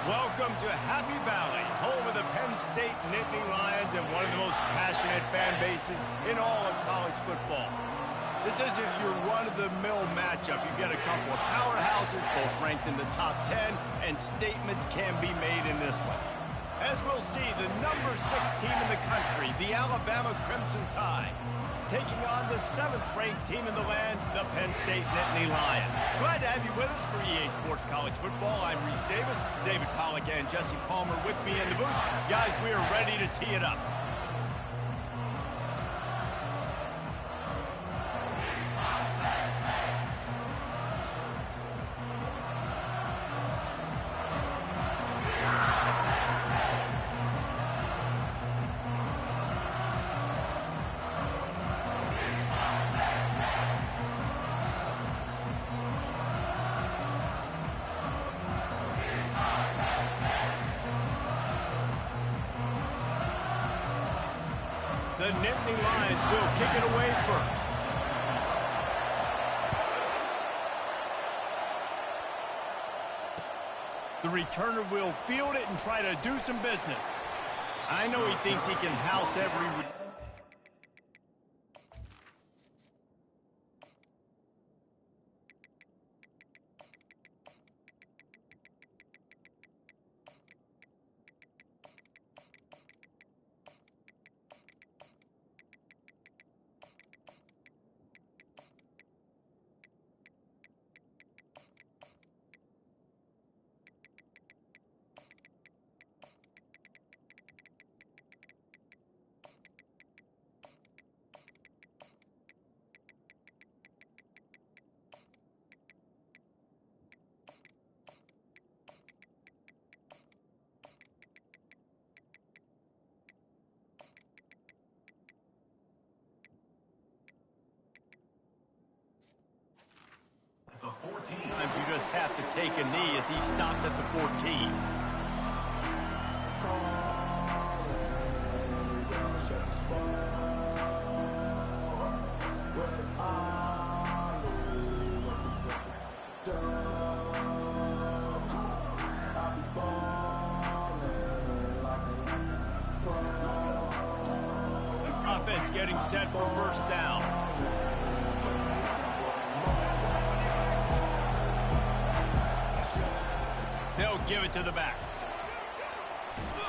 Welcome to Happy Valley, home of the Penn State Nittany Lions and one of the most passionate fan bases in all of college football. This isn't your run-of-the-mill matchup. You get a couple of powerhouses, both ranked in the top 10, and statements can be made in this one. As we'll see, the number 6 team in the country, the Alabama Crimson Tide, taking on the 7th-ranked team in the land, the Penn State Nittany Lions. Glad to have you with us for EA Sports College Football. I'm Reese Davis, David Pollack and Jesse Palmer with me in the booth. Guys, we are ready to tee it up. The Nittany Lions will kick it away first. The returner will field it and try to do some business. I know he thinks he can house every... Sometimes you just have to take a knee as he stopped at the 14. Offense getting set for first down. They'll give it to the back.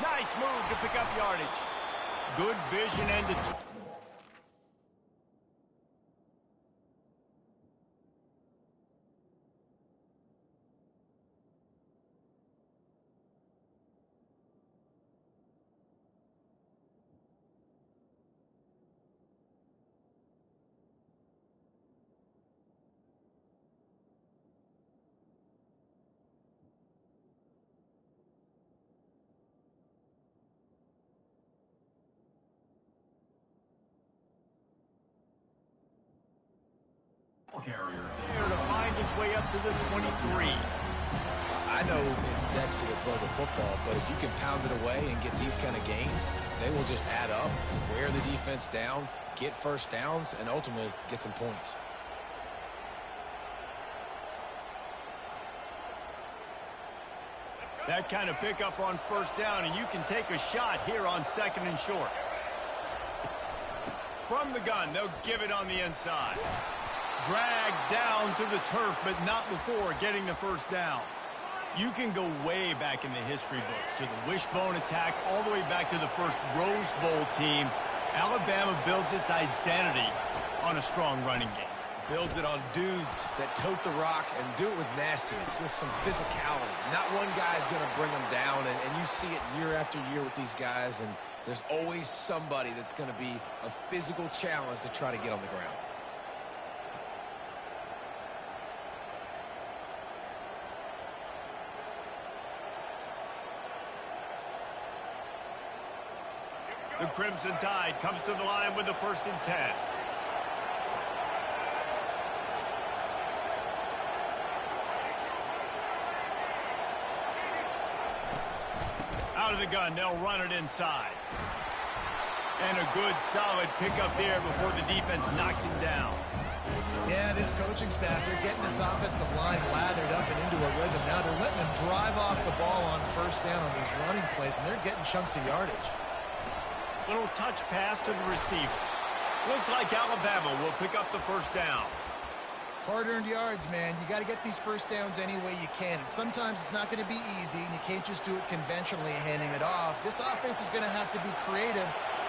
Nice move to pick up yardage. Good vision and carrier there to find his way up to the 23. I know it's sexy to throw the football, but if you can pound it away and get these kind of gains, they will just add up, wear the defense down, get first downs, and ultimately get some points. That kind of pickup on first down, and you can take a shot here on 2nd and short. From the gun, they'll give it on the inside. Dragged down to the turf, but not before getting the first down. You can go way back in the history books to the wishbone attack, all the way back to the first Rose Bowl team. Alabama builds its identity on a strong running game. Builds it on dudes that tote the rock and do it with nastiness, with some physicality. Not one guy's going to bring them down, and you see it year after year with these guys, and there's always somebody that's going to be a physical challenge to try to get on the ground. The Crimson Tide comes to the line with the 1st and 10. Out of the gun, they'll run it inside. And a good, solid pickup there before the defense knocks him down. Yeah, this coaching staff, they're getting this offensive line lathered up and into a rhythm. Now they're letting them drive off the ball on first down on these running plays, and they're getting chunks of yardage. Little touch pass to the receiver. Looks like Alabama will pick up the first down. Hard-earned yards, man. You got to get these first downs any way you can. And sometimes it's not going to be easy, and you can't just do it conventionally handing it off. This offense is going to have to be creative.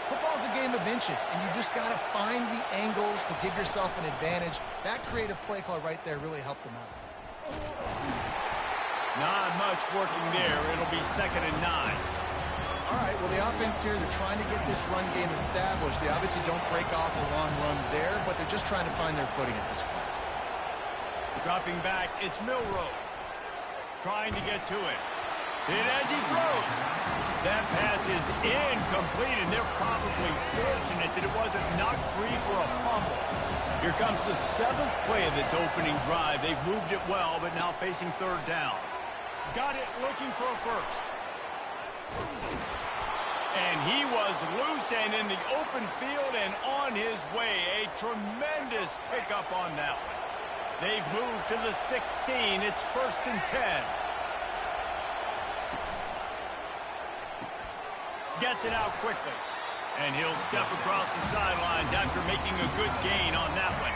Football's a game of inches, and you just got to find the angles to give yourself an advantage. That creative play call right there really helped them out. Not much working there. It'll be 2nd and 9. All right, well, the offense here, they're trying to get this run game established. They obviously don't break off a long run there, but they're just trying to find their footing at this point. Dropping back, it's Milroe. Trying to get to it. And as he throws, that pass is incomplete, and they're probably fortunate that it wasn't knocked free for a fumble. Here comes the 7th play of this opening drive. They've moved it well, but now facing 3rd down. Got it looking for a first. And he was loose and in the open field and on his way. A tremendous pickup on that one. They've moved to the 16. It's 1st and 10. Gets it out quickly. And he'll step across the sidelines after making a good gain on that one.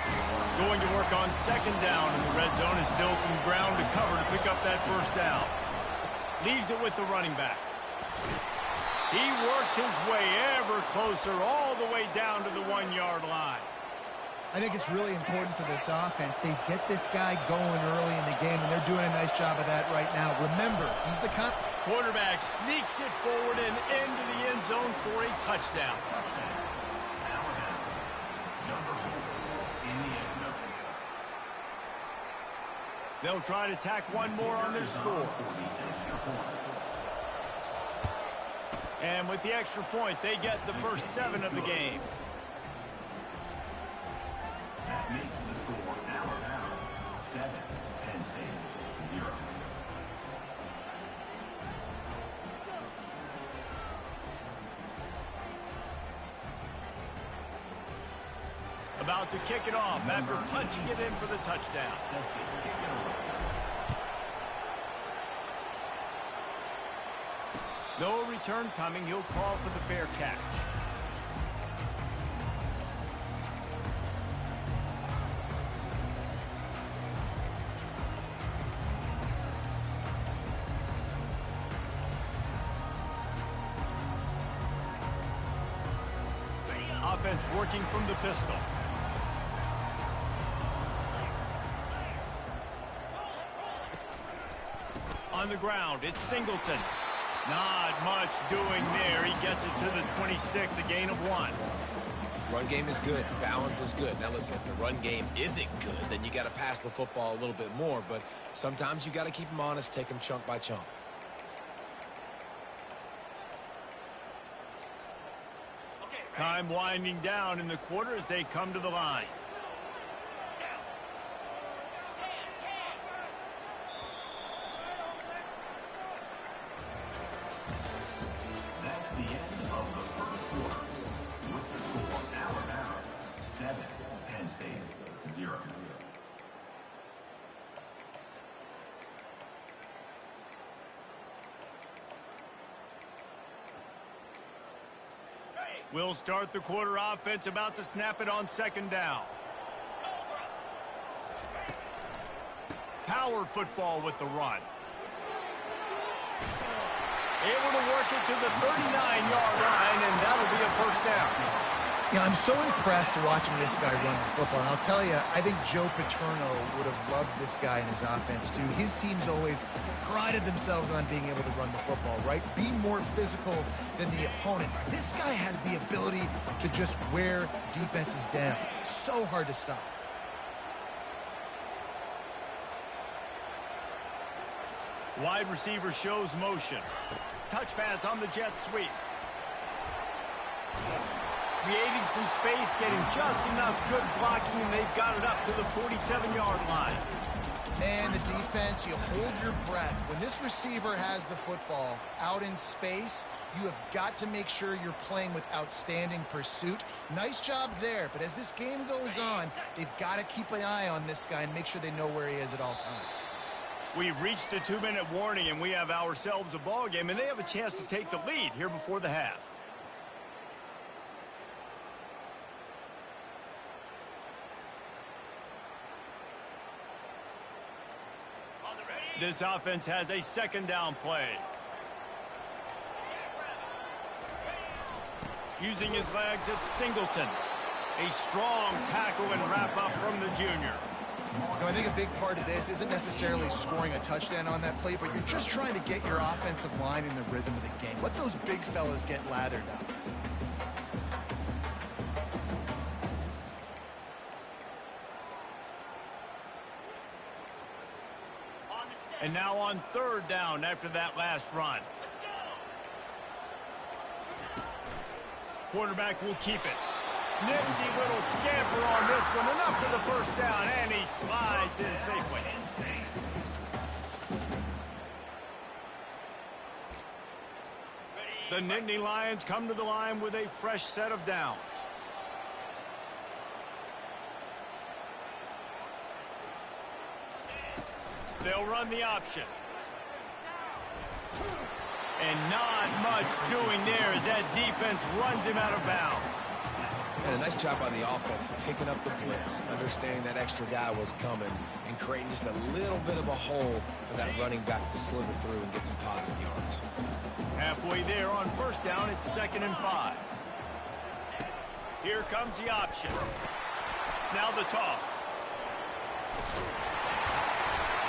Going to work on 2nd down in the red zone, and still some ground to cover to pick up that first down. Leaves it with the running back. He works his way ever closer all the way down to the 1-yard line. I think it's really important for this offense. They get this guy going early in the game, and they're doing a nice job of that right now. Remember, he's the quarterback sneaks it forward and into the end zone for a touchdown. They'll try to tack one more on their score. And with the extra point, they get the first 7 of the game. That makes the score Alabama 7, Penn State 0. About to kick it off after punching it in for the touchdown. No return coming. He'll call for the fair catch. Offense working from the pistol. On the ground, it's Singleton. Not much doing there. He gets it to the 26, a gain of 1. Run game is good. Balance is good. Now, listen, if the run game isn't good, then you got to pass the football a little bit more. But sometimes you got to keep them honest, take them chunk by chunk. Time winding down in the quarter as they come to the line. That's the end of the first quarter. With the score Alabama 7, Penn State 0. We'll start the quarter offense, about to snap it on 2nd down. Power football with the run. Able to work it to the 39-yard line, and that'll be a first down. Yeah, I'm so impressed watching this guy run the football. And I'll tell you, I think Joe Paterno would have loved this guy in his offense, too. His teams always prided themselves on being able to run the football, right? Be more physical than the opponent. This guy has the ability to just wear defenses down. So hard to stop. Wide receiver shows motion. Touch pass on the jet sweep. creating some space, getting just enough good blocking, and they've got it up to the 47-yard line. And the defense, you hold your breath. When this receiver has the football out in space, you have got to make sure you're playing with outstanding pursuit. Nice job there, but as this game goes on, they've got to keep an eye on this guy and make sure they know where he is at all times. We've reached the 2-minute warning, and we have ourselves a ball game, and they have a chance to take the lead here before the half. This offense has a second down play. Using his legs, it's Singleton. A strong tackle and wrap up from the junior. I think a big part of this isn't necessarily scoring a touchdown on that play, but you're just trying to get your offensive line in the rhythm of the game. Let those big fellas get lathered up. And now on third down after that last run. Quarterback will keep it. Nifty little scamper on this one. Enough for the first down, and he slides in safely. The Nittany Lions come to the line with a fresh set of downs. They'll run the option. And not much doing there as that defense runs him out of bounds. And a nice job by the offense picking up the blitz, understanding that extra guy was coming, and creating just a little bit of a hole for that running back to slither through and get some positive yards. Halfway there on first down, it's 2nd and 5. Here comes the option. Now the toss.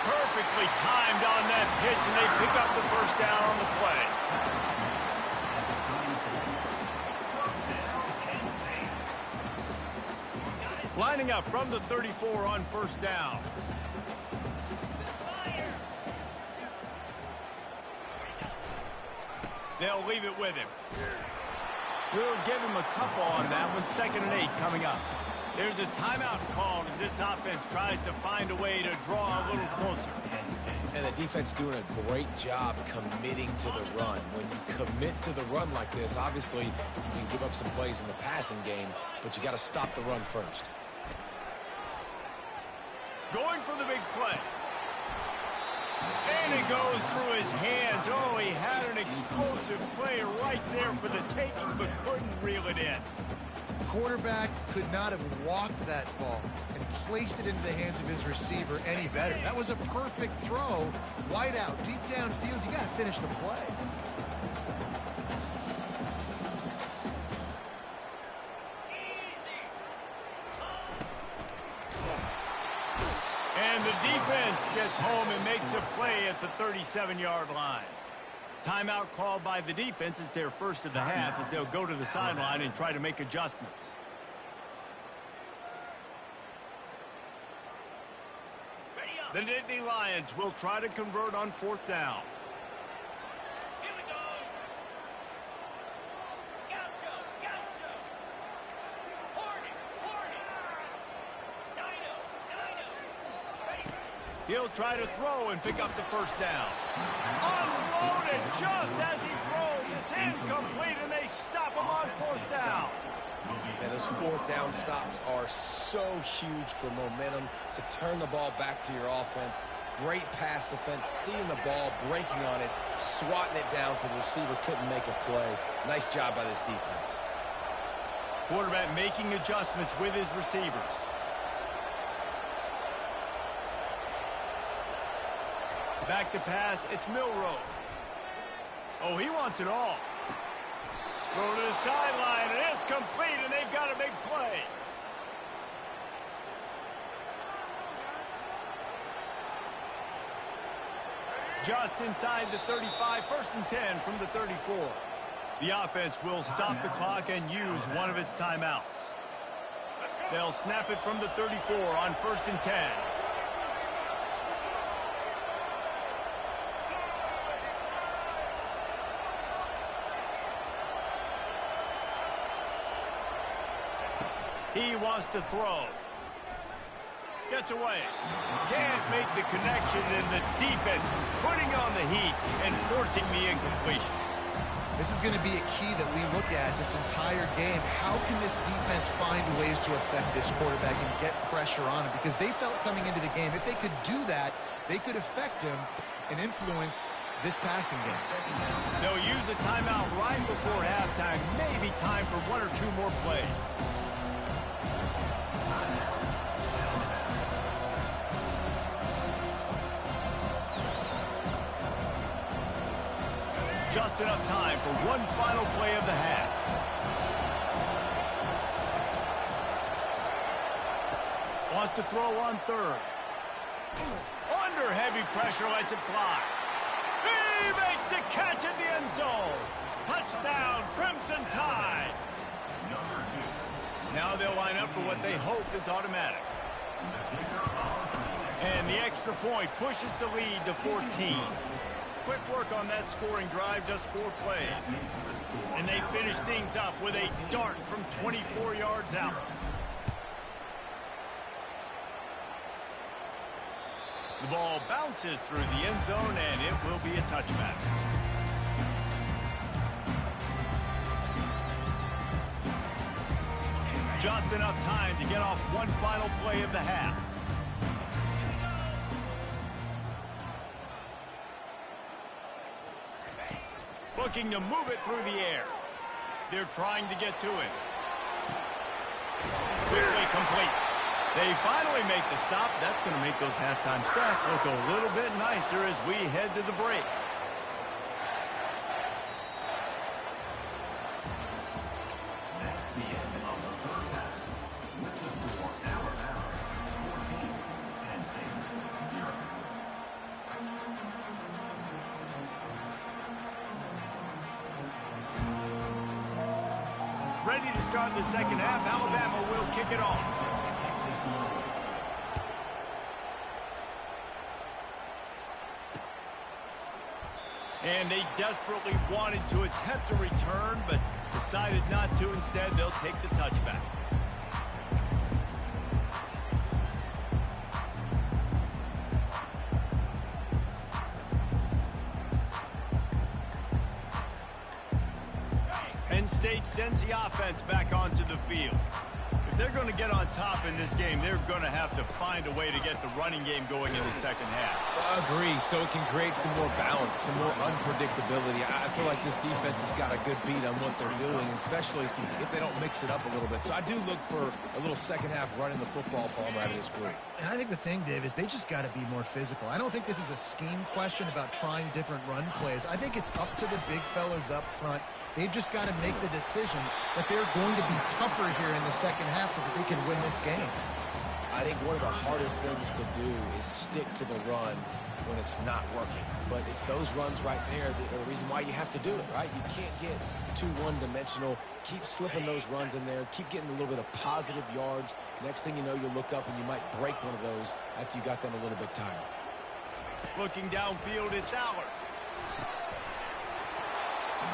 Perfectly timed on that pitch, and they pick up the first down on the play. Lining up from the 34 on first down. They'll leave it with him. We'll give him a couple on that one. 2nd and 8 coming up. There's a timeout called as this offense tries to find a way to draw a little closer. And the defense doing a great job committing to the run. When you commit to the run like this, obviously you can give up some plays in the passing game, but you got to stop the run first. Going for the big play. And it goes through his hands. Oh, he had an explosive play right there for the taking, but couldn't reel it in. Quarterback could not have walked that ball and placed it into the hands of his receiver any better. That was a perfect throw. Wide out, deep downfield. You got to finish the play. And the defense gets home and makes a play at the 37-yard line. Timeout called by the defense. It's their first of the half as they'll go to the sideline and try to make adjustments. The Nittany Lions will try to convert on fourth down. He'll try to throw and pick up the first down. Unloaded just as he throws. It's incomplete, and they stop him on fourth down. And those fourth down stops are so huge for momentum to turn the ball back to your offense. Great pass defense, seeing the ball, breaking on it, swatting it down so the receiver couldn't make a play. Nice job by this defense. Quarterback making adjustments with his receivers. Back to pass, it's Milroe. Oh, he wants it all. Go to the sideline, and it's complete, and they've got a big play. Just inside the 35, 1st and 10 from the 34. The offense will stop the clock and use one of its timeouts. They'll snap it from the 34 on 1st and 10. He wants to throw. Gets away. Can't make the connection, and the defense putting on the heat and forcing the incompletion. This is going to be a key that we look at this entire game. How can this defense find ways to affect this quarterback and get pressure on him? Because they felt coming into the game, if they could do that, they could affect him and influence this passing game. They'll use a timeout right before halftime. Maybe time for one or two more plays. Just enough time for one final play of the half. Wants to throw on third. Under heavy pressure, lets it fly. He makes the catch in the end zone. Touchdown, Crimson Tide. Now they'll line up for what they hope is automatic. And the extra point pushes the lead to 14. Quick work on that scoring drive, just 4 plays. And they finish things up with a dart from 24 yards out. The ball bounces through the end zone, and it will be a touchback. Just enough time to get off one final play of the half. Looking to move it through the air. They're trying to get to it. Quickly complete. They finally make the stop. That's going to make those halftime stats look a little bit nicer as we head to the break. That's the end of the first half. With the score now 14, Penn State 0. Ready to start the second half. Alabama will kick it off. And they desperately wanted to attempt a return, but decided not to. Instead, they'll take the touchback. Penn State sends the offense back onto the field. If they're going to get on top in this game, they're going to have to find a way to get the running game going in the second half. Agree, so it can create some more balance, some more unpredictability. I feel like this defense has got a good beat on what they're doing, especially if they don't mix it up a little bit. So I do look for a little second half running the football from out of this group. And I think the thing, Dave, is they just got to be more physical. I don't think this is a scheme question about trying different run plays. I think it's up to the big fellas up front. They've just got to make the decision that they're going to be tougher here in the second half so that they can win this game. I think one of the hardest things to do is stick to the run when it's not working. But it's those runs right there that are the reason why you have to do it, right? You can't get too one-dimensional. Keep slipping those runs in there. Keep getting a little bit of positive yards. Next thing you know, you'll look up and you might break one of those after you got them a little bit tired. Looking downfield, it's Allard.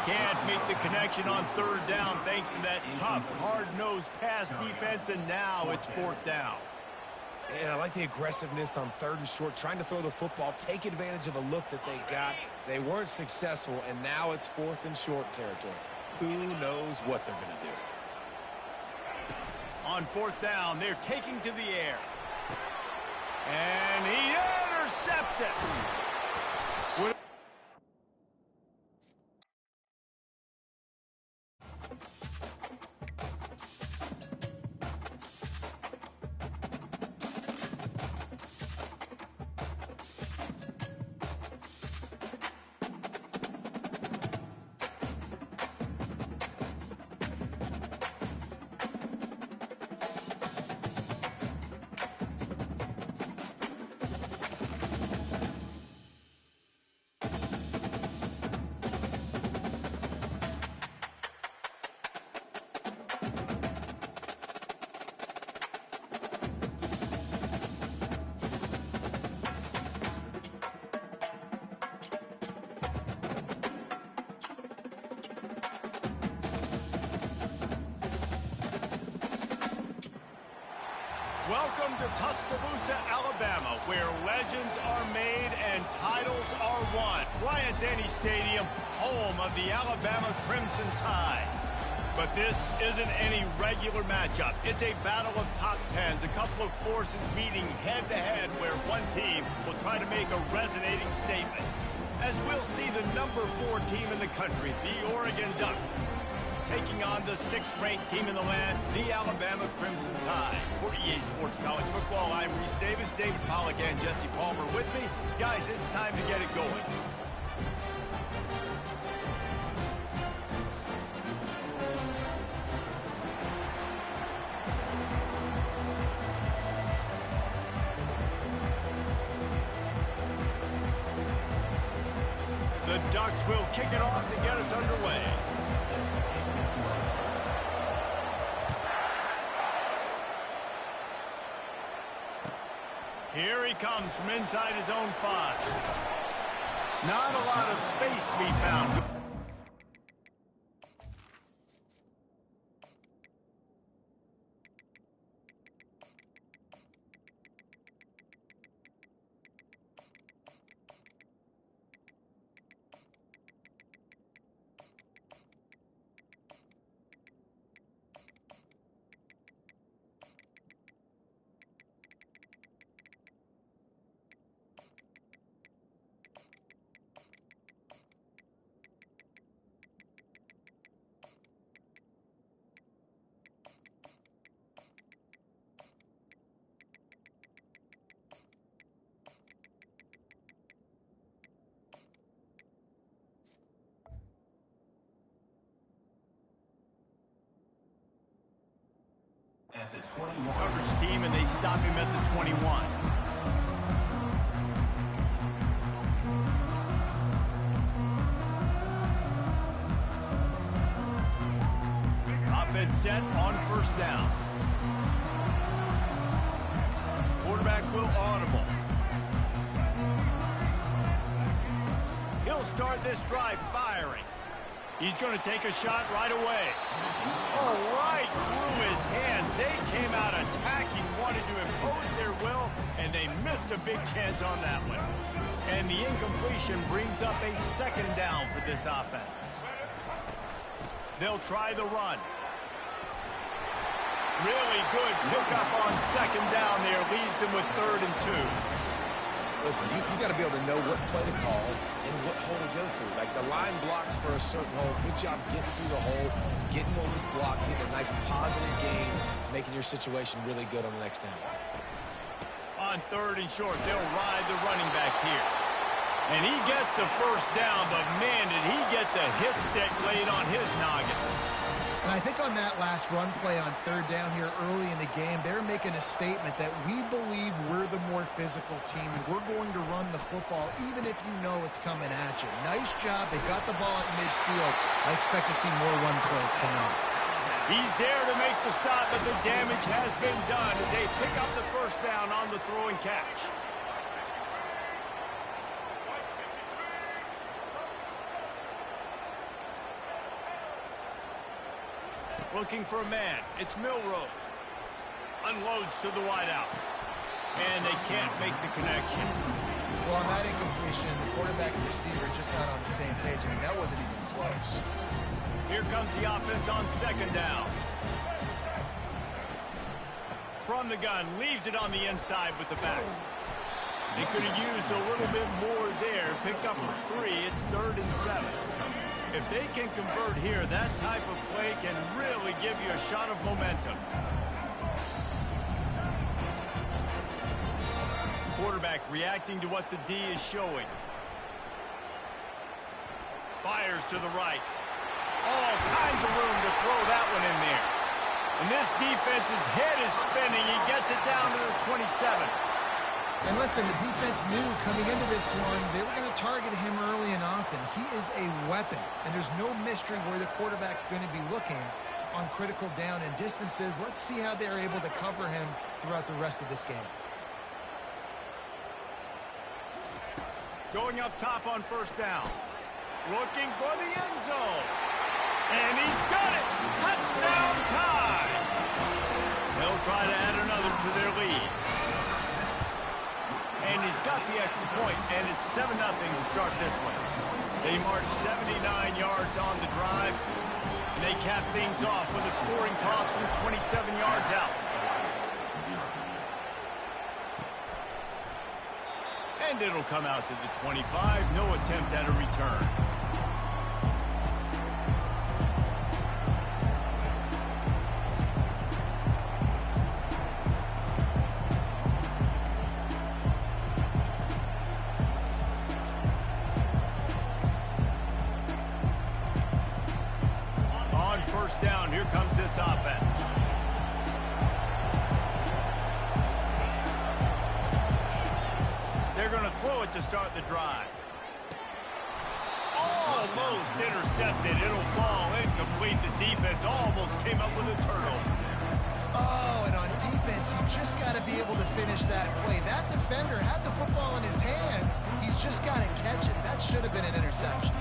Can't make the connection on third down thanks to that tough, hard-nosed pass defense, and now it's fourth down. And I like the aggressiveness on third and short, trying to throw the football, take advantage of a look that they got. They weren't successful, and now it's fourth and short territory. Who knows what they're going to do? On fourth down, they're taking to the air. And he intercepts it. Welcome to Tuscaloosa, Alabama, where legends are made and titles are won. Bryant-Denny Stadium, home of the Alabama Crimson Tide. But this isn't any regular matchup. It's a battle of top tens, a couple of forces meeting head-to-head where one team will try to make a resonating statement. As we'll see the number 4 team in the country, the Oregon Ducks, taking on the 6th-ranked team in the land, the Alabama Crimson Tide. For EA Sports College Football, I'm Reese Davis, David Pollack, and Jesse Palmer with me. Guys, it's time to get it going. The Ducks will kick it off to get us underway. Here he comes from inside his own 5. Not a lot of space to be found. At the 21. Coverage team, and they stop him at the 21. Offense set on first down. Quarterback will audible. He'll start this drive firing. He's going to take a shot right away. Oh, right through his hand. They came out attacking, wanted to impose their will, and they missed a big chance on that one. And the incompletion brings up a 2nd down for this offense. They'll try the run. Really good pickup on 2nd down there. Leaves them with 3rd and 2. Listen, you got to be able to know what play to call and what hole to go through. Like the line blocks for a certain hole. Good job getting through the hole, getting what was blocked, getting a nice positive gain, making your situation really good on the next down. On 3rd and short, they'll ride the running back here. And he gets the 1st down, but man, did he get the hit stick laid on his noggin. And I think on that last run play on 3rd down here early in the game, they're making a statement that we believe we're the more physical team, and we're going to run the football even if you know it's coming at you. Nice job. They got the ball at midfield. I expect to see more run plays coming up. He's there to make the stop, but the damage has been done as they pick up the 1st down on the throw and catch. Looking for a man. It's Milroe. Unloads to the wideout. And they can't make the connection. Well, on that incompletion, the quarterback and receiver just not on the same page. I mean, that wasn't even close. Here comes the offense on 2nd down. From the gun, leaves it on the inside with the back. They could have used a little bit more there. Picked up a 3. It's 3rd and 7. If they can convert here, that type of play can really give you a shot of momentum. Quarterback reacting to what the D is showing. Fires to the right. All kinds of room to throw that one in there. And this defense's head is spinning. He gets it down to the 27. And listen, the defense knew coming into this one, they were going to target him early and often. He is a weapon, and there's no mystery where the quarterback's going to be looking on critical down and distances. Let's see how they're able to cover him throughout the rest of this game. Going up top on 1st down. Looking for the end zone. And he's got it. Touchdown time. They'll try to add another to their lead. And he's got the extra point, and it's 7-0 to start this one. They march 79 yards on the drive, and they cap things off with a scoring toss from 27 yards out. And it'll come out to the 25. No attempt at a return. On first down, here comes this offense. They're going to throw it to start the drive. Almost intercepted. It'll fall incomplete. The defense almost came up with a turnover. Oh, and on defense, you just got to be able to finish that play. That defender had the football in his hands. He's just got to catch it. That should have been an interception.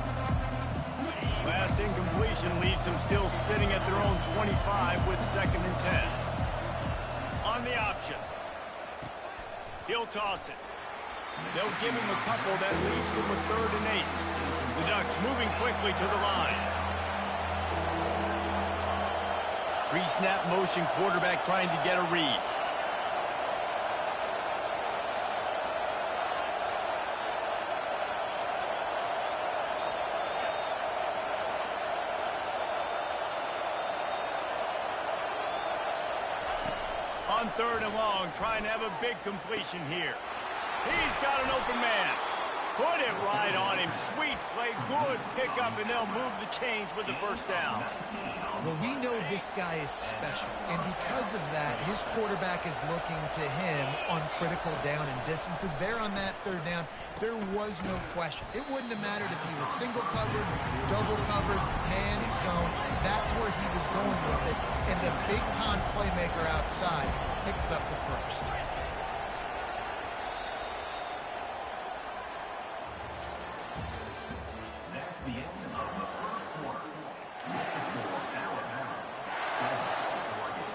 Last incompletion leaves them still sitting at their own 25 with 2nd and 10. On the option. He'll toss it. They'll give him a couple. That leaves him with 3rd and 8. The Ducks moving quickly to the line. Pre-snap motion, quarterback trying to get a read. On 3rd and long, trying to have a big completion here. He's got an open man. Put it right on him. Sweet play, good pickup, and they'll move the chains with the 1st down. Well, we know this guy is special, and because of that, his quarterback is looking to him on critical down and distances. There on that 3rd down, there was no question. It wouldn't have mattered if he was single covered, double covered, man, zone. That's where he was going with it, and the big-time playmaker outside picks up the 1st. The end of the first quarter. With the score, Alabama 7, Oregon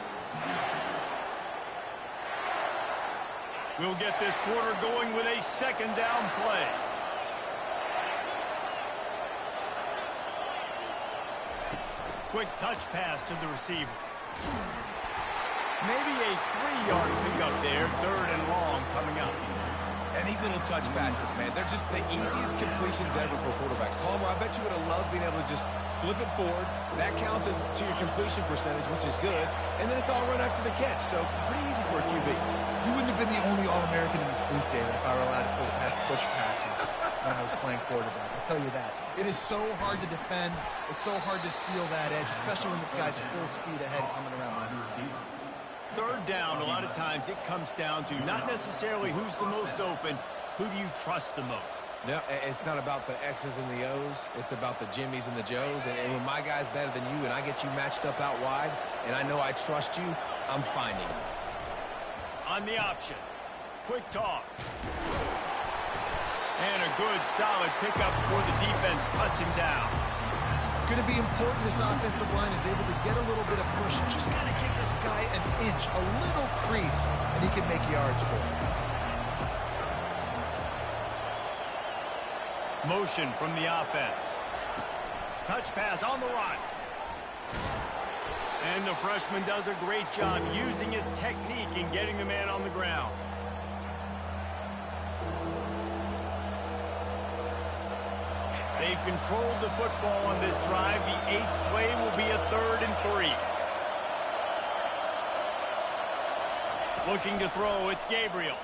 0. We'll get this quarter going with a 2nd down play. Quick touch pass to the receiver. Maybe a 3-yard pickup there. 3rd and long coming up. And these little touch passes, man, they're just the easiest completions ever for quarterbacks. Palmer, I bet you would have loved being able to just flip it forward. That counts as to your completion percentage, which is good. And then it's all run after the catch, so pretty easy for a QB. You wouldn't have been the only All-American in this booth, David, if I were allowed to have push passes when I was playing quarterback. I'll tell you that. It is so hard to defend. It's so hard to seal that edge, especially when this guy's full speed ahead coming around the inside. 3rd down, a lot of times it comes down to not necessarily who's the most open, who do you trust the most? No, it's not about the X's and the O's. It's about the Jimmys and the Joes. And when my guy's better than you and I get you matched up out wide and I know I trust you, I'm finding you. On the option. Quick toss. And a good, solid pickup before the defense cuts him down. It's going to be important this offensive line is able to get a little bit of push. Just got to give this guy an inch, a little crease, and he can make yards for it. Motion from the offense. Touch pass on the run. And the freshman does a great job using his technique and getting the man on the ground. They've controlled the football on this drive. The 8th play will be a 3rd and 3. Looking to throw, it's Gabriel.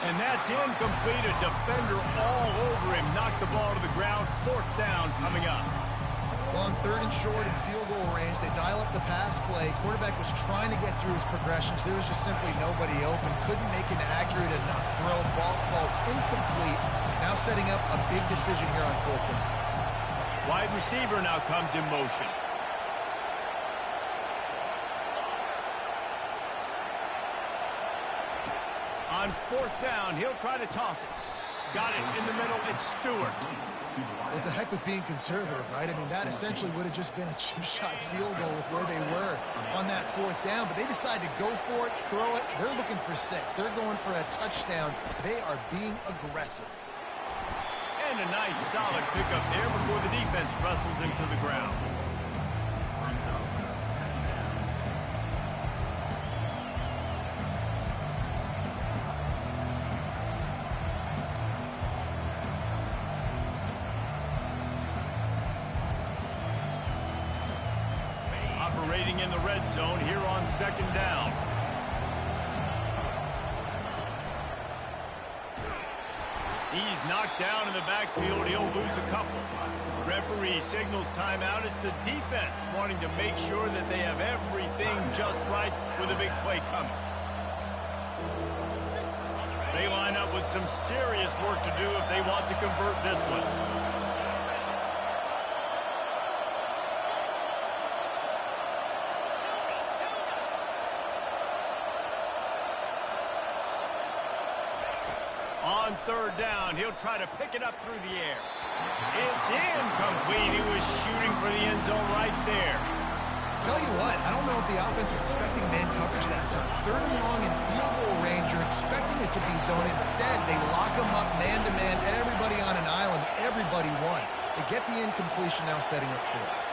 And that's incomplete. A defender all over him. Knocked the ball to the ground. 4th down coming up. Well, on 3rd and short and field goal range, they dial up the pass play. Quarterback was trying to get through his progressions. There was just simply nobody open. Couldn't make an accurate enough throw. Ball's incomplete. Now setting up a big decision here on 4th down. Wide receiver now comes in motion. On 4th down, he'll try to toss it. got it in the middle. It's Stewart. Well, it's a heck with being conservative, right? I mean, that essentially would have just been a chip shot field goal with where they were on that 4th down. But they decided to go for it, throw it. They're looking for 6. They're going for a touchdown. They are being aggressive. And a nice solid pickup there before the defense wrestles him to the ground. Operating in the red zone here on 2nd down. He's knocked down in the backfield. He'll lose a couple. Referee signals timeout. It's the defense wanting to make sure that they have everything just right with a big play coming. They line up with some serious work to do if they want to convert this one. On 3rd down, he'll try to pick it up through the air. It's incomplete. He was shooting for the end zone right there. Tell you what, I don't know if the offense was expecting man coverage that time. 3rd and long in field goal range, you're expecting it to be zone. Instead, they lock them up man-to-man, everybody on an island, everybody won. They get the incompletion, now setting up 4th.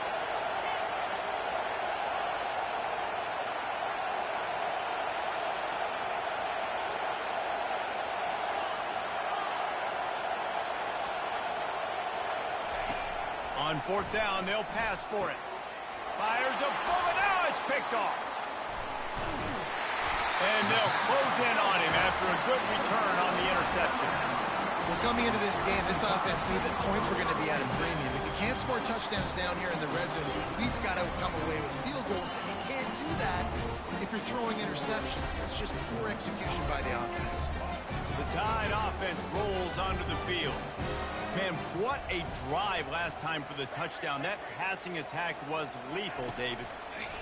On 4th down, they'll pass for it. Fires a bullet. Now it's picked off. And they'll close in on him after a good return on the interception. Well, coming into this game, this offense knew that points were going to be at a premium. If you can't score touchdowns down here in the red zone, you at least got to come away with field goals. But you can't do that if you're throwing interceptions. That's just poor execution by the offense. The Tide offense rolls onto the field. Man, what a drive last time for the touchdown. That passing attack was lethal, David.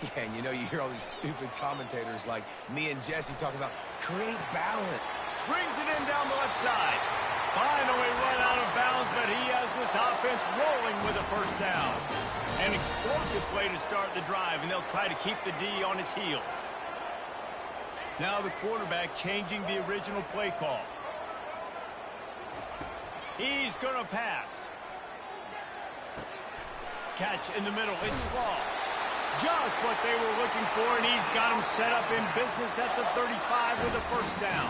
Yeah, and you hear all these stupid commentators like me and Jesse talking about create balance. Brings it in down the left side. Finally run out of bounds, but he has this offense rolling with a 1st down. An explosive play to start the drive, and they'll try to keep the D on its heels. Now the quarterback changing the original play call. He's going to pass. Catch in the middle. It's Law. Just what they were looking for, and he's got him set up in business at the 35 with a 1st down.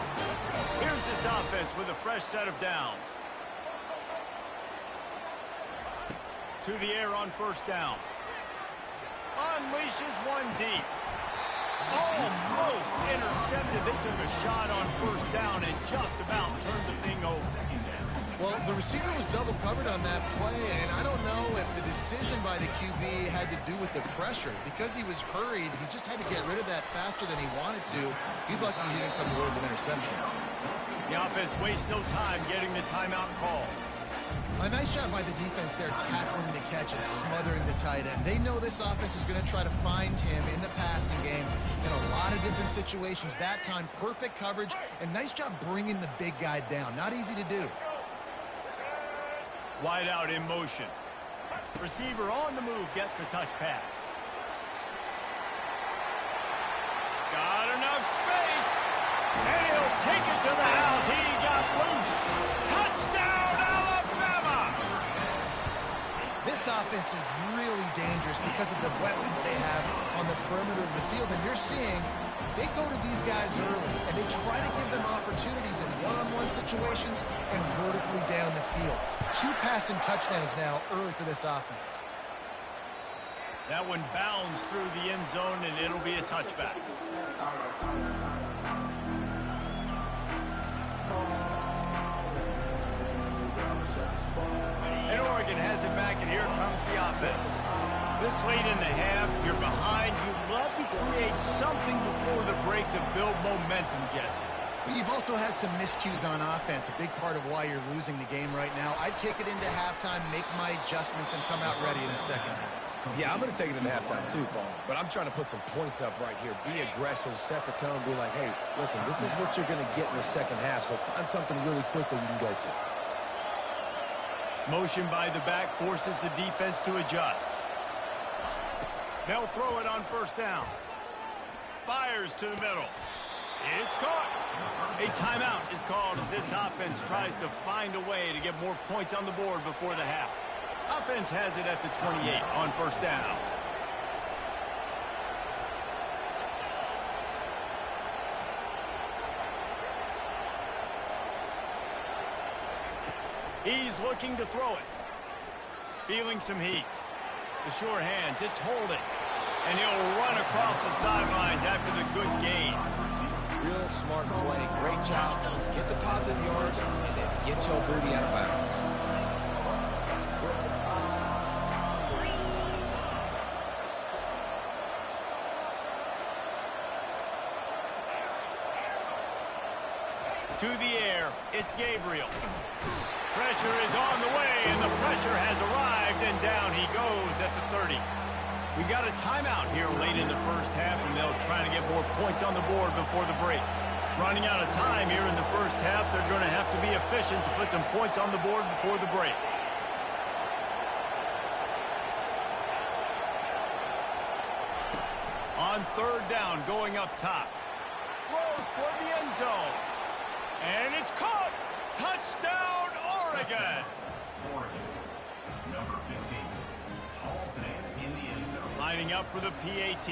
Here's this offense with a fresh set of downs. To the air on 1st down. Unleashes one deep. Almost intercepted. They took a shot on 1st down and just about turned the thing over. Well, the receiver was double covered on that play, and I don't know if the decision by the QB had to do with the pressure. Because he was hurried, he just had to get rid of that faster than he wanted to. He's lucky he didn't come away with an interception. The offense wastes no time getting the timeout call. A nice job by the defense there, tackling the catch and smothering the tight end. They know this offense is going to try to find him in the passing game in a lot of different situations. That time, perfect coverage, and nice job bringing the big guy down. Not easy to do. Wide out in motion. Receiver on the move gets the touch pass. Got enough space. And he'll take it to the house. He got loose. Touchdown, Alabama! This offense is really dangerous because of the weapons they have on the perimeter of the field. And you're seeing they go to these guys early, and they try to give them opportunities in one-on-one situations and vertically down the field. 2 passing touchdowns now early for this offense. That one bounds through the end zone, and it'll be a touchback. And Oregon has it back, and here comes the offense. This late in the half, you're behind. You'd love to create something before the break to build momentum, Jesse. But you've also had some miscues on offense, a big part of why you're losing the game right now. I'd take it into halftime, make my adjustments, and come out ready in the second half. Yeah, I'm going to take it into halftime too, Paul. But I'm trying to put some points up right here. Be aggressive, set the tone, be like, hey, listen, this is what you're going to get in the second half, so find something really quickly you can go to. Motion by the back forces the defense to adjust. They'll throw it on first down. Fires to the middle. It's caught. A timeout is called as this offense tries to find a way to get more points on the board before the half. Offense has it at the 28 on first down. He's looking to throw it. Feeling some heat. The sure hands, it's holding. And he'll run across the sidelines after the good gain. Real smart play. Great job. Get the positive yards and then get your booty out of bounds. To the air, it's Gabriel. Pressure is on the way, and the pressure has arrived, and down he goes at the 30. We've got a timeout here late in the first half, and they'll try to get more points on the board before the break. Running out of time here in the first half, they're going to have to be efficient to put some points on the board before the break. On third down, going up top. Throws toward the end zone. And it's caught! Touchdown, Oregon! Number 15. Hauls it in the end zone. Lining up for the PAT.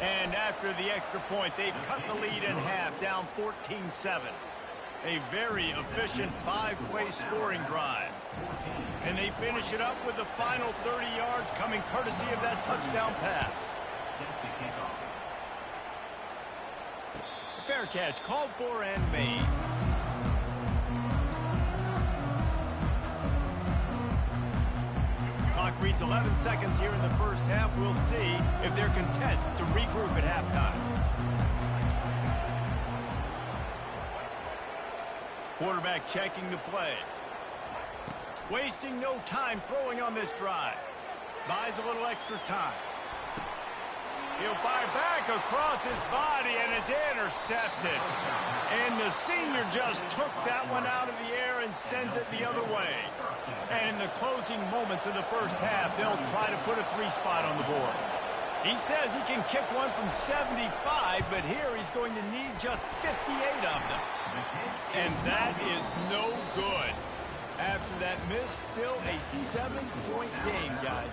And after the extra point, they've cut the lead in half, down 14-7. A very efficient five-play scoring drive. And they finish it up with the final 30 yards coming courtesy of that touchdown pass. Set to kick off. Fair catch, called for and made. Clock reads 11 seconds here in the first half. We'll see if they're content to regroup at halftime. Quarterback checking the play. Wasting no time throwing on this drive. Buys a little extra time. He'll fire back across his body, and it's intercepted. And the senior just took that one out of the air and sends it the other way. And in the closing moments of the first half, they'll try to put a three-spot on the board. He says he can kick one from 75, but here he's going to need just 58 of them. And that is no good. After that miss, still a 7-point game, guys.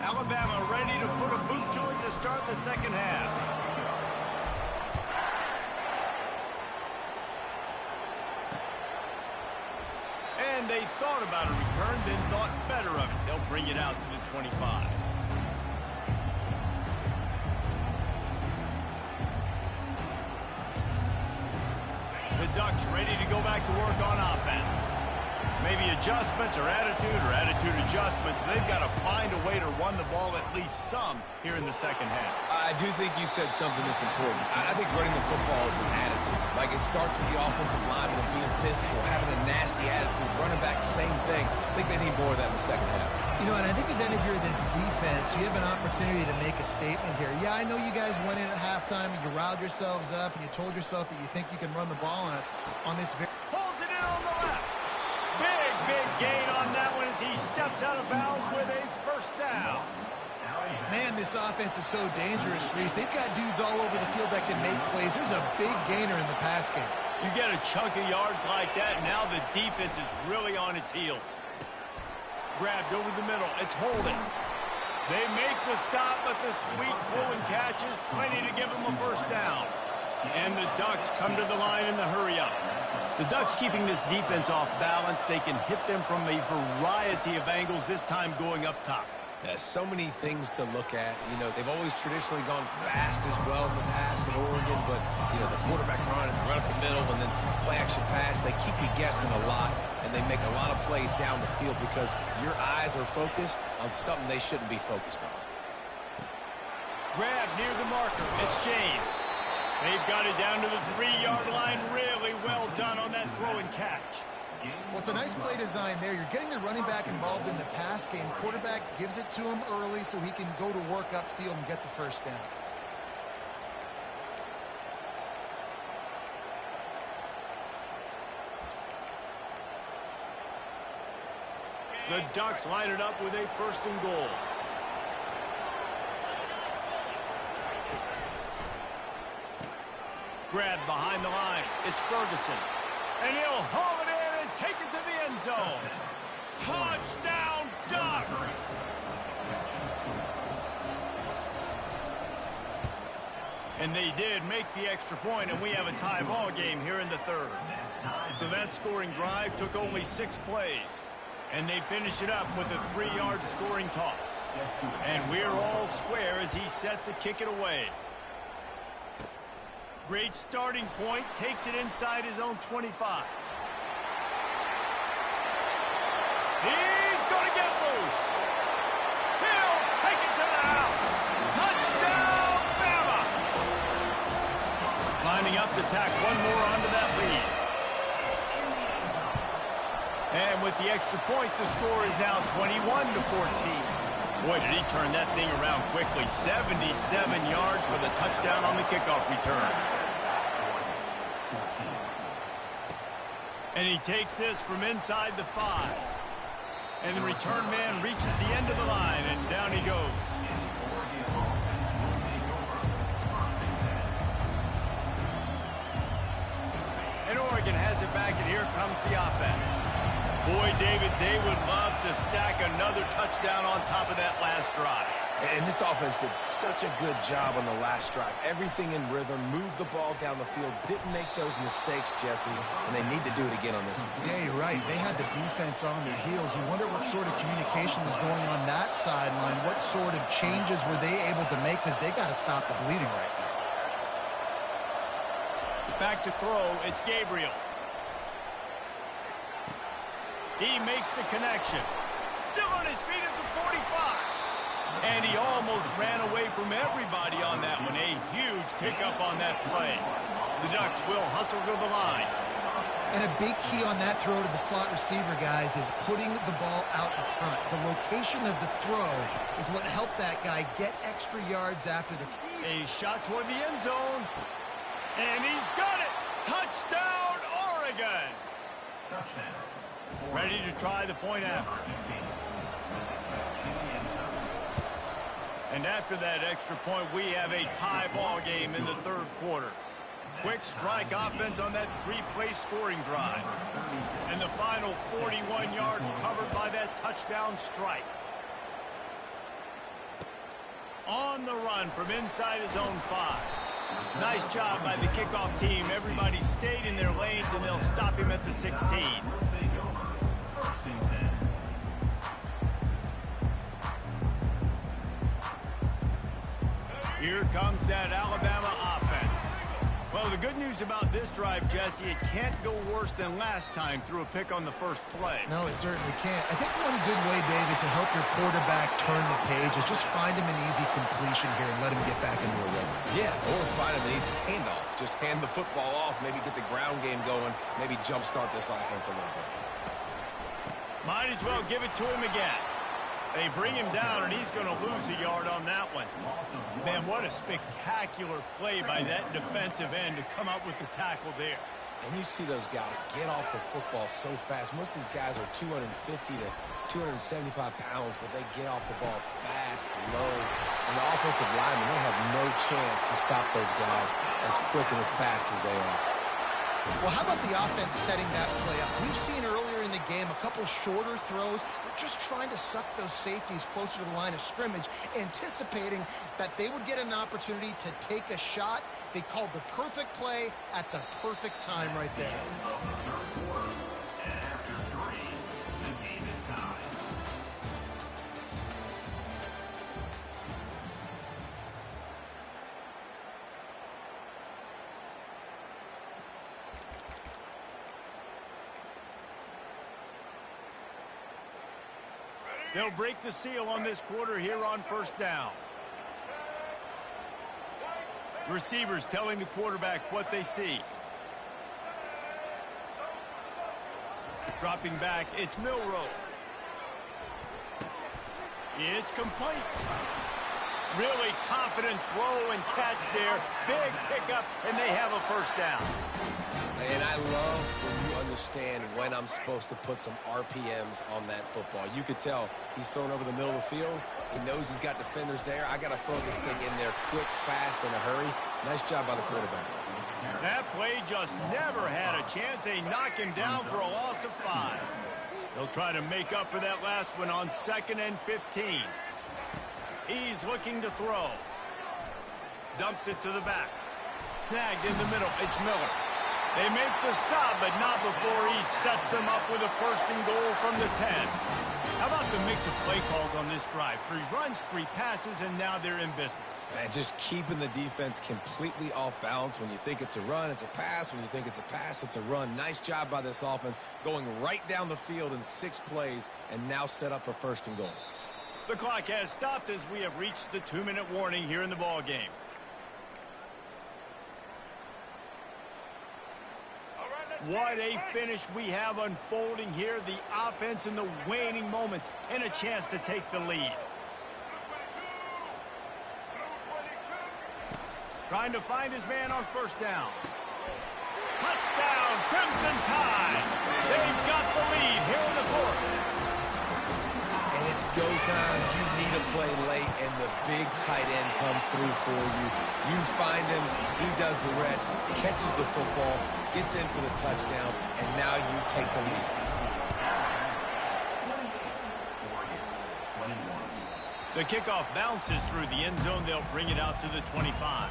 Alabama ready to put a boot to it to start the second half. And they thought about a return, then thought better of it. They'll bring it out to the 25. The Ducks ready to go back to work on offense. Maybe adjustments or attitude adjustments. They've got to find a way to run the ball at least some here in the second half. I do think you said something that's important. I think running the football is an attitude. Like, it starts with the offensive lineman and being physical, having a nasty attitude. Running back, same thing. I think they need more of that in the second half. You know, and I think if any of you're this defense, you have an opportunity to make a statement here. Yeah, I know you guys went in at halftime and you riled yourselves up and you told yourself that you think you can run the ball on us on this very... Pulls it in on the left. Big gain on that one as he steps out of bounds with a first down. Man, this offense is so dangerous, Reese. They've got dudes all over the field that can make plays. There's a big gainer in the pass game. You get a chunk of yards like that, now the defense is really on its heels. Grabbed over the middle. It's holding. They make the stop, but the sweet throwing catch is plenty to give them a first down. And the Ducks come to the line in the hurry-up. The Ducks keeping this defense off balance. They can hit them from a variety of angles, this time going up top. There's so many things to look at. You know, they've always traditionally gone fast as well in the pass in Oregon, but, you know, the quarterback run up the middle and then play-action pass, they keep you guessing a lot, and they make a lot of plays down the field because your eyes are focused on something they shouldn't be focused on. Grab near the marker. It's James. They've got it down to the 3-yard line. Really well done on that throw and catch. Well, it's a nice play design there. You're getting the running back involved in the pass game. Quarterback gives it to him early so he can go to work upfield and get the first down. The Ducks line it up with a 1st and goal. Grab behind the line. It's Ferguson. And he'll haul it in and take it to the end zone. Touchdown, Ducks! And they did make the extra point, and we have a tie ball game here in the 3rd. So that scoring drive took only 6 plays. And they finish it up with a 3-yard scoring toss. And we're all square as he's set to kick it away. Great starting point, takes it inside his own 25. He's going to get loose. He'll take it to the house. Touchdown, Bama! Lining up to tack one more onto that lead. And with the extra point, the score is now 21-14. Boy, did he turn that thing around quickly. 77 yards for the touchdown on the kickoff return. And he takes this from inside the 5. And the return man reaches the end of the line, and down he goes. And Oregon has it back, and here comes the offense. Boy, David, they would love to stack another touchdown on top of that last drive. And this offense did such a good job on the last drive. Everything in rhythm, moved the ball down the field, didn't make those mistakes, Jesse, and they need to do it again on this one. Yeah, you're right. They had the defense on their heels. You wonder what sort of communication was going on that sideline. What sort of changes were they able to make, because they got to stop the bleeding right now. Back to throw, it's Gabriel. He makes the connection. Still on his feet at the 45. And he almost ran away from everybody on that one. A huge pickup on that play. The Ducks will hustle to the line. And a big key on that throw to the slot receiver, guys, is putting the ball out in front. The location of the throw is what helped that guy get extra yards after the... A shot toward the end zone. And he's got it. Touchdown, Oregon. Touchdown. Ready to try the point after. And after that extra point, we have a tie ball game in the 3rd quarter. Quick strike offense on that 3-play scoring drive. And the final 41 yards covered by that touchdown strike. On the run from inside his own 5. Nice job by the kickoff team. Everybody stayed in their lanes, and they'll stop him at the 16. Here comes that Alabama offense. Well, the good news about this drive, Jesse, it can't go worse than last time through a pick on the first play. No, it certainly can't. I think one good way, David, to help your quarterback turn the page is just find him an easy completion here and let him get back into a rhythm. Yeah, or find him an easy handoff. Just hand the football off, maybe get the ground game going, maybe jumpstart this offense a little bit. Might as well give it to him again. They bring him down, and he's going to lose a yard on that one. Man, what a spectacular play by that defensive end to come up with the tackle there. And you see those guys get off the football so fast. Most of these guys are 250 to 275 pounds, but they get off the ball fast, low. And the offensive linemen, they have no chance to stop those guys as quick and as fast as they are. Well, how about the offense setting that play up? We've seen earlier in the game a couple shorter throws. They're just trying to suck those safeties closer to the line of scrimmage, anticipating that they would get an opportunity to take a shot. They called the perfect play at the perfect time right there. They'll break the seal on this quarter here on first down. Receivers telling the quarterback what they see. Dropping back, it's Milroe. It's complete. Really confident throw and catch there. Big pickup, and they have a first down. And I love when you understand when I'm supposed to put some RPMs on that football. You could tell he's thrown over the middle of the field. He knows he's got defenders there. I got to throw this thing in there quick, fast, in a hurry. Nice job by the quarterback. That play just never had a chance. They knock him down for a loss of 5. They'll try to make up for that last one on 2nd and 15. He's looking to throw. Dumps it to the back. Snagged in the middle. It's Miller. They make the stop, but not before he sets them up with a 1st and goal from the 10. How about the mix of play calls on this drive? 3 runs, 3 passes, and now they're in business. And just keeping the defense completely off balance. When you think it's a run, it's a pass. When you think it's a pass, it's a run. Nice job by this offense going right down the field in 6 plays and now set up for 1st and goal. The clock has stopped as we have reached the 2-minute warning here in the ball game. What a finish we have unfolding here. The offense in the waning moments and a chance to take the lead. Trying to find his man on 1st down. Touchdown, Crimson Tide. They've got the lead here in the 4th. And it's go time. You need a play late, and the big tight end comes through for you. You find him, he does the rest, catches the football, gets in for the touchdown, and now you take the lead. The kickoff bounces through the end zone. They'll bring it out to the 25.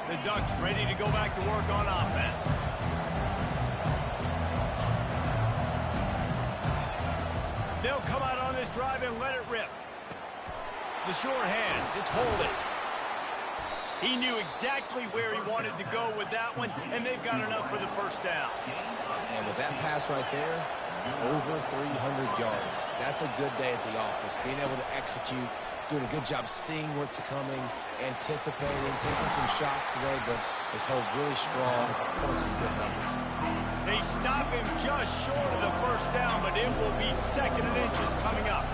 The Ducks ready to go back to work on offense. They'll come out on this drive and let it rip. The short hands, it's holding. He knew exactly where he wanted to go with that one, and they've got enough for the 1st down. And with that pass right there, over 300 yards. That's a good day at the office. Being able to execute, doing a good job seeing what's coming, anticipating, taking some shots today, but his hold really strong, pulling some good numbers. They stop him just short of the 1st down, but it will be 2nd and inches coming up.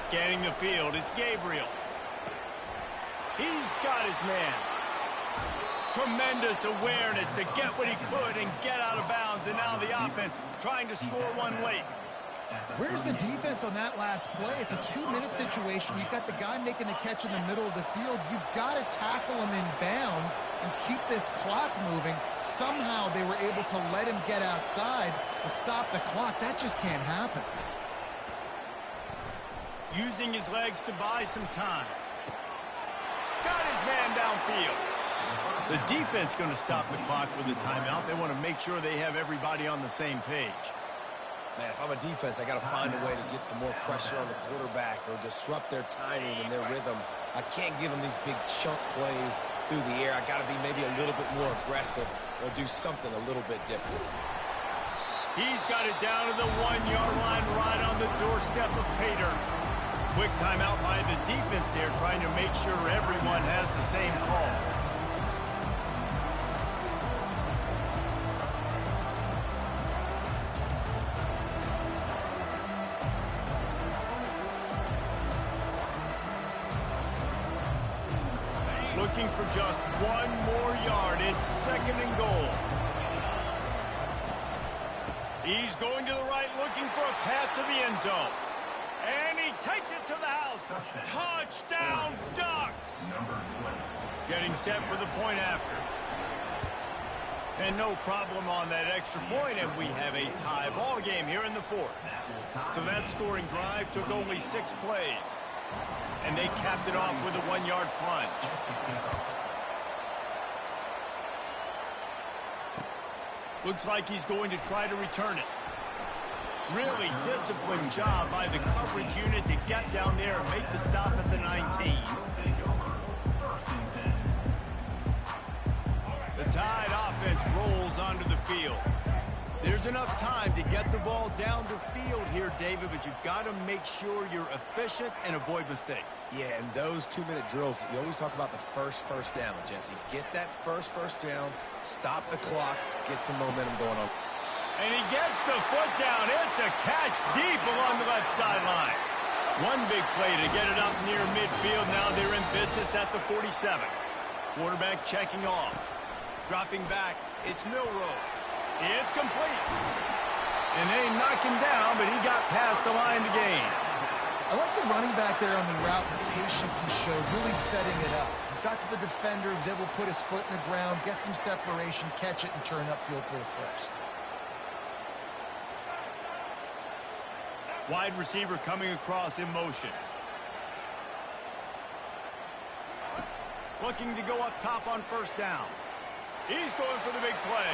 Scanning the field, it's Gabriel. He's got his man. Tremendous awareness to get what he could and get out of bounds, and now the offense trying to score one late. Where's the defense on that last play? It's a 2-minute situation. You've got the guy making the catch in the middle of the field. You've got to tackle him in bounds and keep this clock moving. Somehow they were able to let him get outside and stop the clock. That just can't happen. Using his legs to buy some time. Got his man downfield. The defense going to stop the clock with a timeout. They want to make sure they have everybody on the same page. Man, if I'm a defense, I got to find a way to get some more pressure on the quarterback or disrupt their timing and their rhythm. I can't give them these big chunk plays through the air. I got to be maybe a little bit more aggressive or do something a little bit different. He's got it down to the 1-yard line right on the doorstep of Pater. Quick timeout by the defense there, trying to make sure everyone has the same call. Looking for just 1 more yard. It's 2nd and goal. He's going to the right, looking for a path to the end zone. And he takes it to the house. Touchdown, Ducks! Getting set for the point after. And no problem on that extra point, and we have a tie ball game here in the 4th. So that scoring drive took only 6 plays. And they capped it off with a 1-yard plunge. Looks like he's going to try to return it. Really disciplined job by the coverage unit to get down there and make the stop at the 19. The Tide offense rolls onto the field. There's enough time to get the ball down the field here, David, but you've got to make sure you're efficient and avoid mistakes. Yeah, and those 2-minute drills, you always talk about the first down, Jesse. Get that first down, stop the clock, get some momentum going on. And he gets the foot down. It's a catch deep along the left sideline. One big play to get it up near midfield. Now they're in business at the 47. Quarterback checking off. Dropping back, it's Milroe. It's complete. And they knocked him down, but he got past the line to gain. I like the running back there on the route and the patience he showed, really setting it up. He got to the defender, was able to put his foot in the ground, get some separation, catch it, and turn upfield for the first. Wide receiver coming across in motion. Looking to go up top on first down. He's going for the big play.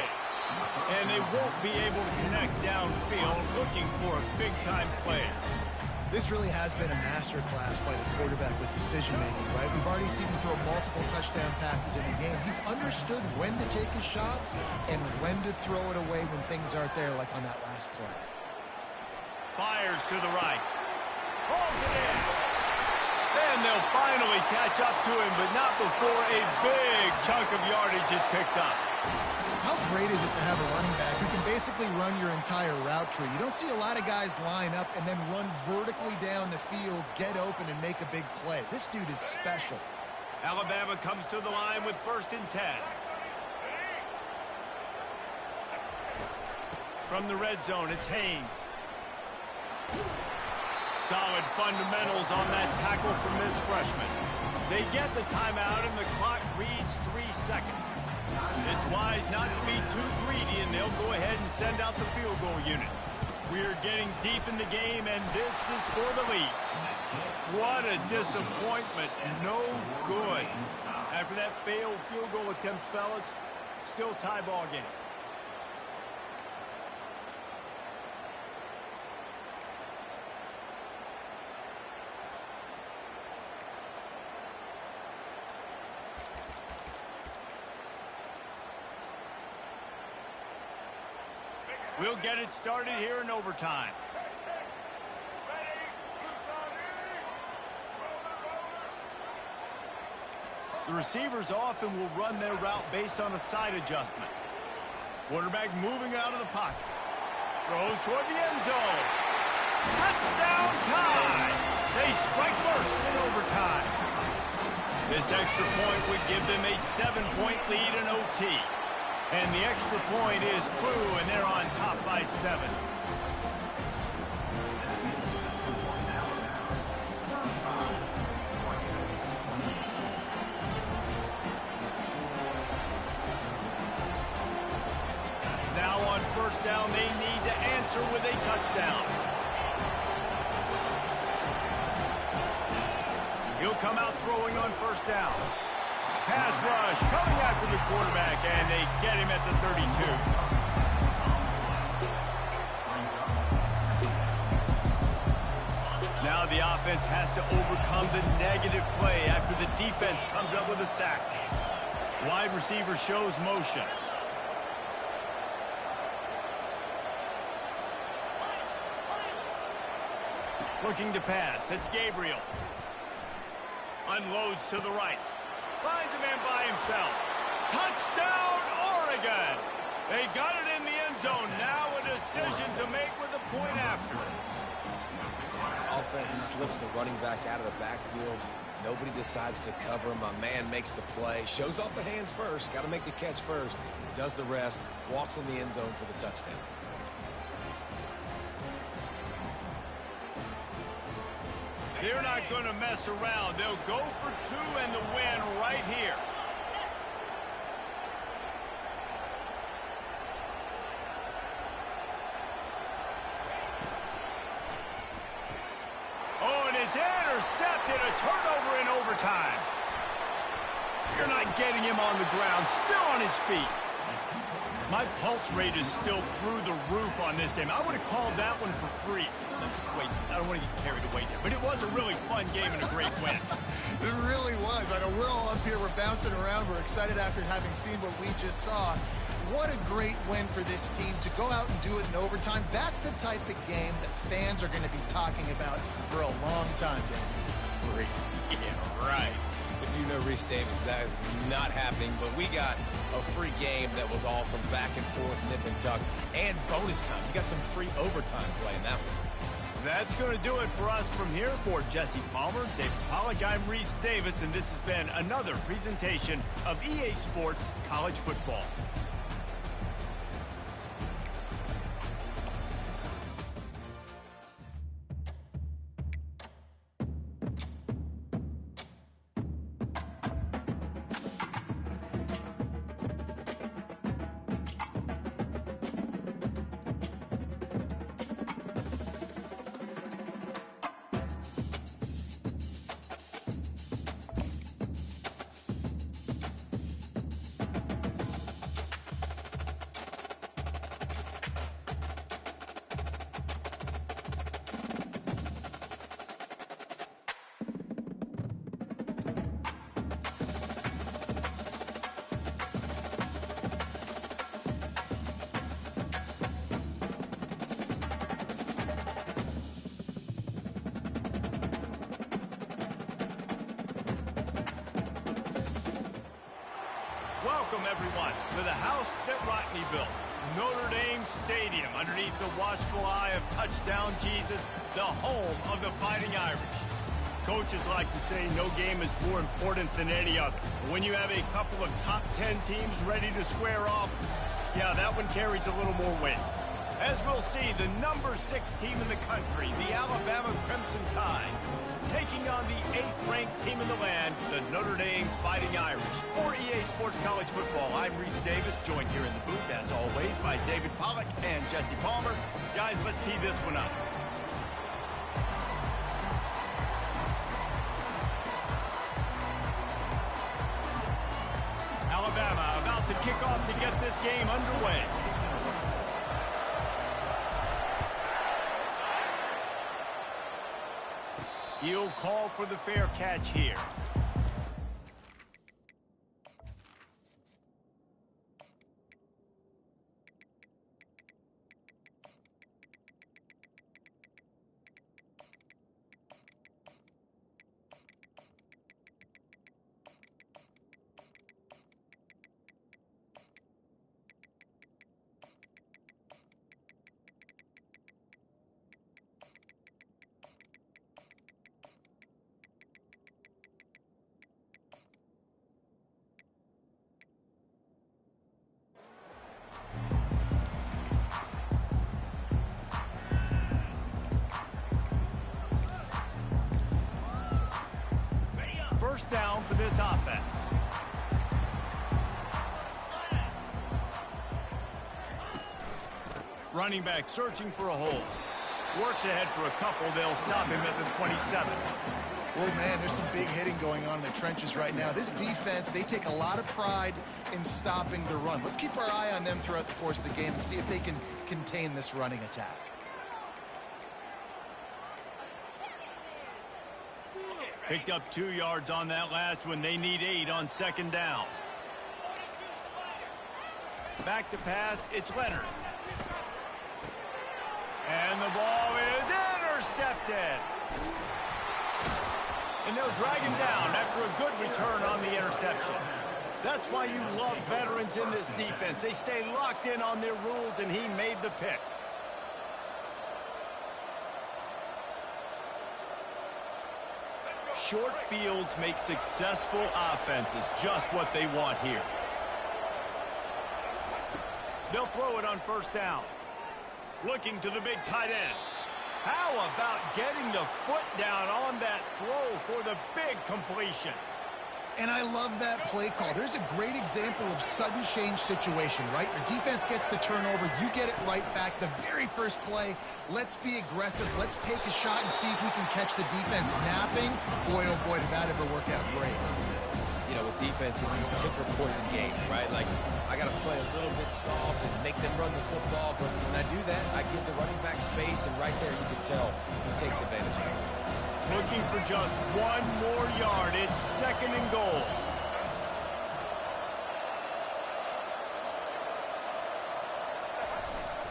And they won't be able to connect downfield, looking for a big-time play. This really has been a masterclass by the quarterback with decision-making, right? We've already seen him throw multiple touchdown passes in the game. He's understood when to take his shots and when to throw it away when things aren't there, like on that last play. Fires to the right. Pulls it in. And they'll finally catch up to him, but not before a big chunk of yardage is picked up. How great is it to have a running back who can basically run your entire route tree? You don't see a lot of guys line up and then run vertically down the field, get open, and make a big play. This dude is special. Alabama comes to the line with 1st and 10. From the red zone, it's Haynes. Solid fundamentals on that tackle from this freshman. They get the timeout, and the clock reads 3 seconds. It's wise not to be too greedy, and they'll go ahead and send out the field goal unit. We're getting deep in the game, and this is for the lead. What a disappointment. No good. After that failed field goal attempt, fellas, still tie ball game. We'll get it started here in overtime. The receivers often will run their route based on a side adjustment. Quarterback moving out of the pocket. Throws toward the end zone. Touchdown tie! They strike first in overtime. This extra point would give them a 7-point lead in OT. And the extra point is true, and they're on top by 7. Now on first down, they need to answer with a touchdown. He'll come out throwing on first down. Pass rush coming after the quarterback, and they get him at the 32. Now the offense has to overcome the negative play after the defense comes up with a sack. Wide receiver shows motion. Looking to pass. It's Gabriel. Unloads to the right. Finds a man by himself. Touchdown, Oregon! They got it in the end zone. Now a decision to make with a point after. Offense slips the running back out of the backfield. Nobody decides to cover him. A man makes the play. Shows off the hands first. Got to make the catch first. Does the rest. Walks in the end zone for the touchdown. They're not going to mess around. They'll go for 2 and the win right here. Oh, and it's intercepted. A turnover in overtime. You're not getting him on the ground. Still on his feet. My pulse rate is still through the roof on this game. I would have called that one for free. Wait, I don't want to get carried away there. But it was a really fun game and a great win. It really was. I know we're all up here. We're bouncing around. We're excited after having seen what we just saw. what a great win for this team to go out and do it in overtime. That's the type of game that fans are going to be talking about for a long time, Dan. Great. Yeah, right. If you know Reese Davis, that is not happening, but we got a free game that was awesome, back and forth, nip and tuck, and bonus time. You got some free overtime play in that one. That's going to do it for us from here. For Jesse Palmer, David Pollack, I'm Reese Davis, and this has been another presentation of EA Sports College Football. Welcome, everyone, to the house that Rodney built, Notre Dame Stadium, underneath the watchful eye of Touchdown Jesus, the home of the Fighting Irish. Coaches like to say no game is more important than any other. When you have a couple of top 10 teams ready to square off, yeah, that one carries a little more weight. As we'll see, the number 6 team in the country, the Alabama Crimson Tide, taking on the 8th-ranked team in the land, the Notre Dame Fighting Irish. For EA Sports College Football, I'm Reese Davis, joined here in the booth, as always, by David Pollack and Jesse Palmer. Guys, let's tee this one up. Alabama about to kick off to get this game underway. He'll call for the fair catch here. First down for this offense. Running back searching for a hole. Works ahead for a couple. They'll stop him at the 27. Well, man, there's some big hitting going on in the trenches right now. This defense, they take a lot of pride in stopping the run. Let's keep our eye on them throughout the course of the game and see if they can contain this running attack. Picked up 2 yards on that last one. They need 8 on second down. Back to pass, it's Leonard. And the ball is intercepted. And they'll drag him down after a good return on the interception. That's why you love veterans in this defense. They stay locked in on their rules, and he made the pick. Short fields make successful offenses, just what they want here. They'll throw it on first down. Looking to the big tight end. How about getting the foot down on that throw for the big completion? And I love that play call. There's a great example of sudden change situation, right? Your defense gets the turnover, you get it right back. The very first play, let's be aggressive. Let's take a shot and see if we can catch the defense napping. Boy, oh boy, did that ever work out great. You know, with defense, it's this pick or poison game, right? Like, I got to play a little bit soft and make them run the football, but when I do that, I give the running back space, and right there you can tell he takes advantage of it. Looking for just 1 more yard. It's second and goal.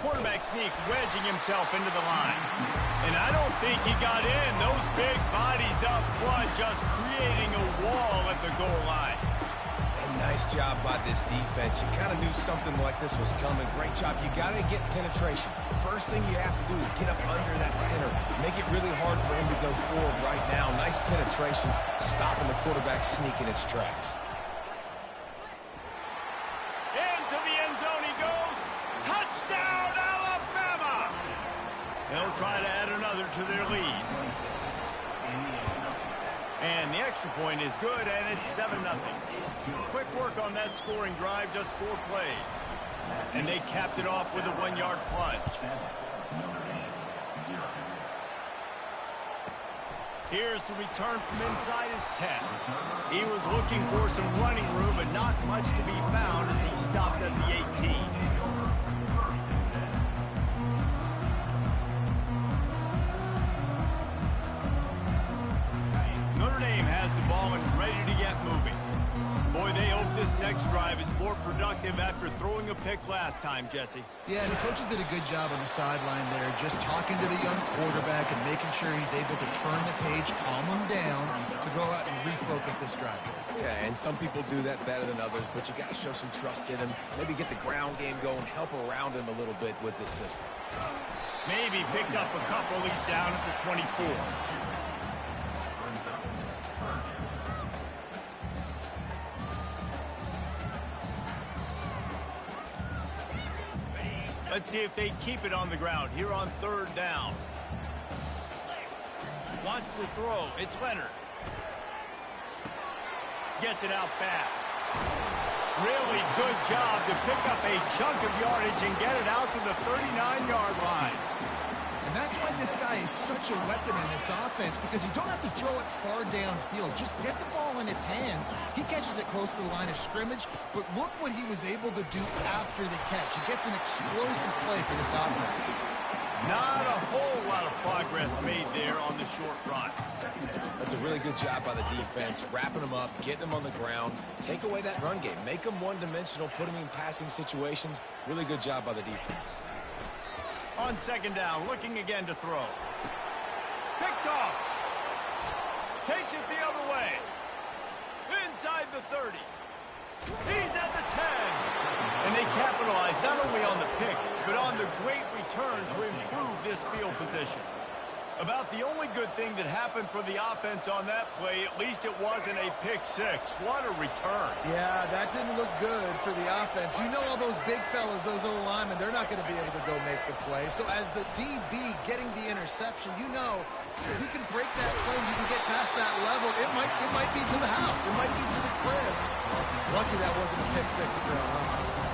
Quarterback sneak wedging himself into the line. And I don't think he got in. Those big bodies up front just creating a wall at the goal line. And nice job by this defense. You kind of knew something like this was coming. Great job. You got to get penetration. First thing you have to do is get up under that center. Make it really hard for him to go forward right now. Nice penetration, stopping the quarterback sneak in its tracks. Into the end zone he goes. Touchdown, Alabama! They'll try to add another to their lead. And the extra point is good, and it's 7-0. Quick work on that scoring drive, just 4 plays. And they capped it off with a 1-yard plunge. Here's the return from inside his 10. He was looking for some running room, but not much to be found as he stopped at the 18. Notre Dame has the ball and ready to get moving. Boy, they hope this next drive is more productive after throwing a pick last time, Jesse. Yeah, and the coaches did a good job on the sideline there, just talking to the young quarterback and making sure he's able to turn the page, calm him down, to go out and refocus this drive. Yeah, and some people do that better than others, but you got to show some trust in him. Maybe get the ground game going, help around him a little bit with this system. Maybe picked up a couple. He's down at the 24. Let's see if they keep it on the ground here on 3rd down. Wants to throw. It's Leonard. Gets it out fast. Really good job to pick up a chunk of yardage and get it out to the 39-yard line. And that's why this guy is such a weapon in this offense, because you don't have to throw it far downfield. Just get the ball in his hands. He catches it close to the line of scrimmage, but look what he was able to do after the catch. He gets an explosive play for this offense. Not a whole lot of progress made there on the short run. That's a really good job by the defense, wrapping them up, getting them on the ground. Take away that run game. Make them one-dimensional, put them in passing situations. Really good job by the defense. On 2nd down, looking again to throw. Picked off. Takes it the other way. Inside the 30. He's at the 10. And they capitalize not only on the pick, but on the great return to improve this field position. About the only good thing that happened for the offense on that play, at least it wasn't a pick 6. What a return. Yeah, that didn't look good for the offense. You know all those big fellas, those O-linemen, they're not going to be able to go make the play. So as the DB getting the interception, you know, if you can break that play, you can get past that level, it might be to the house. It might be to the crib. Lucky that wasn't a pick 6 if you're on offense.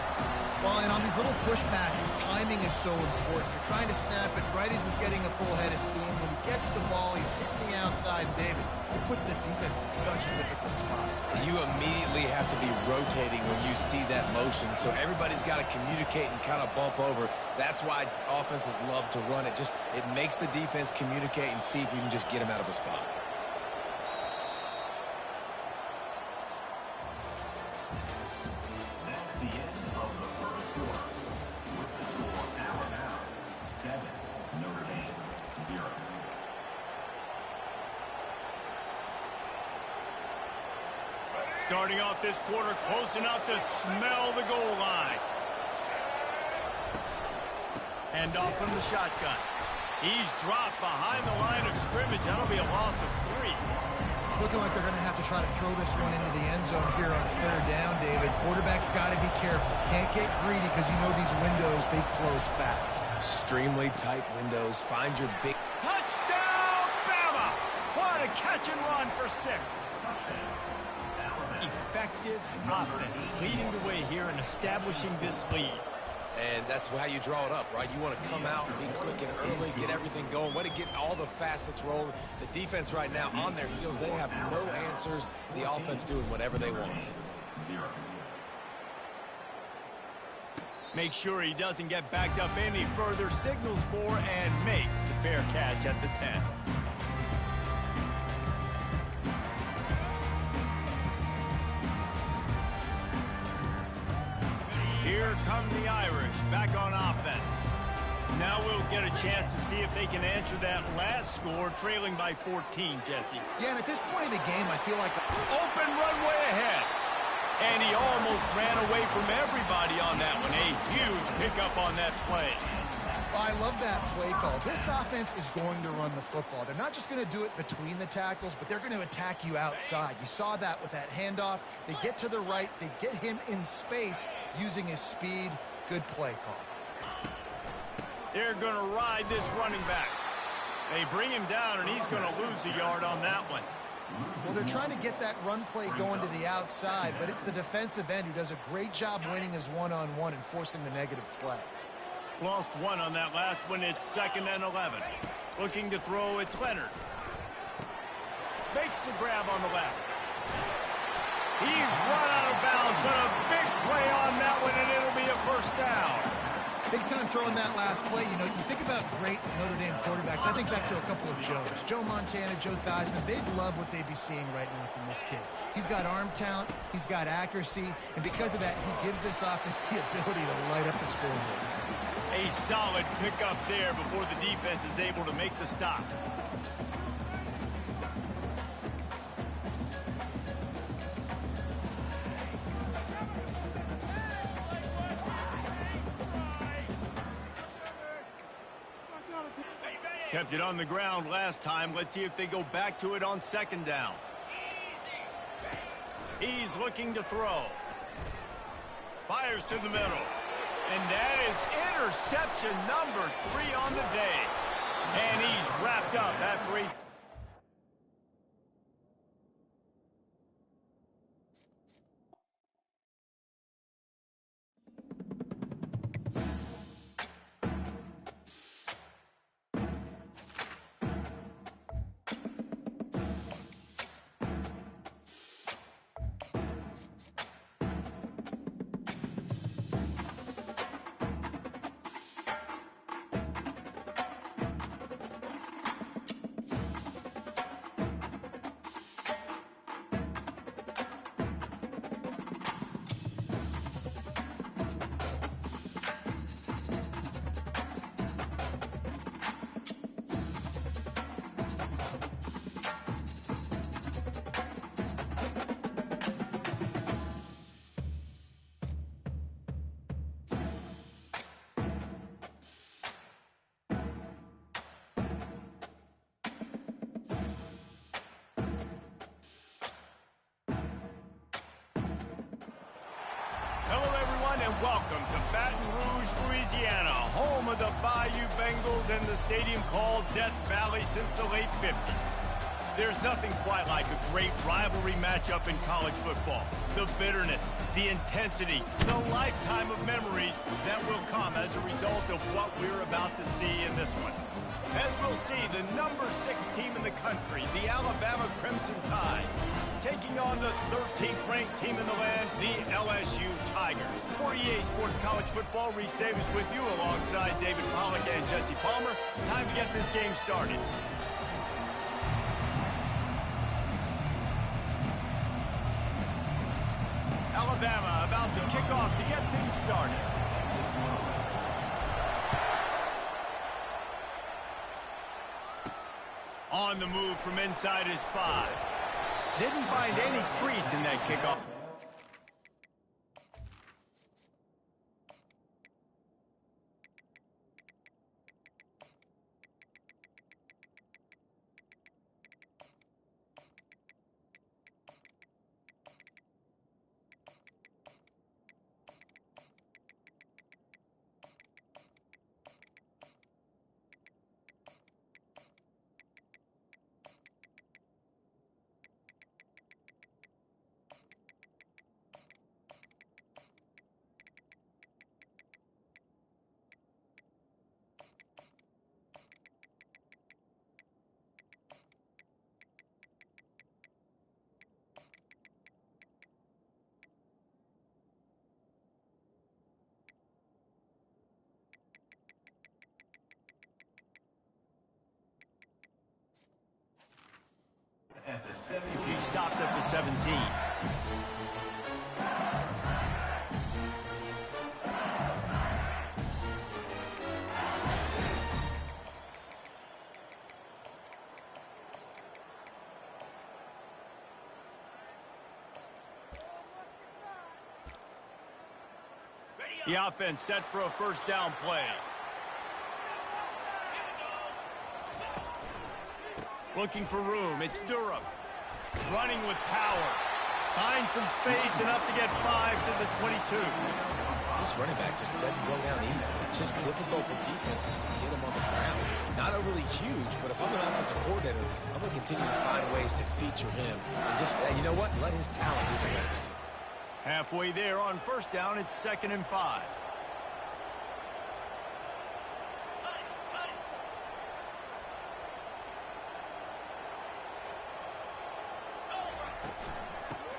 Well, and on these little push passes, timing is so important. You're trying to snap it right as he's getting a full head of steam. When he gets the ball, he's hitting the outside. David, it puts the defense in such a difficult spot. You immediately have to be rotating when you see that motion, so everybody's got to communicate and kind of bump over. That's why offenses love to run it. It makes the defense communicate and see if you can just get him out of a spot. Starting off this quarter close enough to smell the goal line. Hand off from the shotgun. He's dropped behind the line of scrimmage. That'll be a loss of 3. It's looking like they're going to have to try to throw this one into the end zone here on 3rd down, David. Quarterback's got to be careful. Can't get greedy because you know these windows, they close fast. Extremely tight windows. Find your big... Touchdown, Bama! What a catch and run for 6. Effective offense leading the way here and establishing this lead. And that's how you draw it up, right? You want to come out and be clicking early, get everything going, way to get all the facets rolling. The defense right now on their heels, they have no answers. The offense doing whatever they want. Make sure he doesn't get backed up any further, signals for and makes the fair catch at the 10. Here come the Irish back on offense. Now we'll get a chance to see if they can answer that last score, trailing by 14, Jesse. Yeah, and at this point in the game, I feel like... Open runway ahead. And he almost ran away from everybody on that one. A huge pickup on that play. I love that play call. This offense is going to run the football. They're not just going to do it between the tackles, but they're going to attack you outside. You saw that with that handoff. They get to the right. They get him in space using his speed. Good play call. They're going to ride this running back. They bring him down, and he's going to lose a yard on that one. Well, they're trying to get that run play going to the outside, but it's the defensive end who does a great job winning his one-on-one and forcing the negative play. Lost one on that last one. It's 2nd and 11. Looking to throw, it's Leonard. Makes the grab on the left. He's run out of bounds, but a big play on that one, and it'll be a first down. Big time throwing that last play. You know, you think about great Notre Dame quarterbacks. I think back to a couple of Joes. Joe Montana, Joe Theismann. They'd love what they'd be seeing right now from this kid. He's got arm talent. He's got accuracy. And because of that, he gives this offense the ability to light up the scoreboard. A solid pickup there before the defense is able to make the stop. Kept it on the ground last time. Let's see if they go back to it on 2nd down. He's looking to throw. Fires to the middle. And that is interception number 3 on the day. And he's wrapped up after he's... Hello, everyone, and welcome to Baton Rouge, Louisiana, home of the Bayou Bengals and the stadium called Death Valley since the late 50s. There's nothing quite like a great rivalry matchup in college football. The bitterness, the intensity, the lifetime of memories that will come as a result of what we're about to see in this one. As we'll see, the number 6 team in the country, the Alabama Crimson Tide, taking on the 13th ranked team in the land, the LSU Tigers. For EA Sports College Football, Reese Davis with you alongside David Pollack and Jesse Palmer. Time to get this game started. Alabama about to kick off to get things started. On the move from inside his 5. Didn't find any crease in that kickoff. At the 17. He stopped at the 17. The offense set for a first down play. Looking for room. It's Durham. Running with power. Finds some space, enough to get 5 to the 22. This running back just doesn't go down easy. It's just difficult for defenses to get him on the ground. Not overly huge, but if I'm an offensive coordinator, I'm going to continue to find ways to feature him. And just, you know what? Let his talent do the rest. Halfway there on first down, it's 2nd and 5.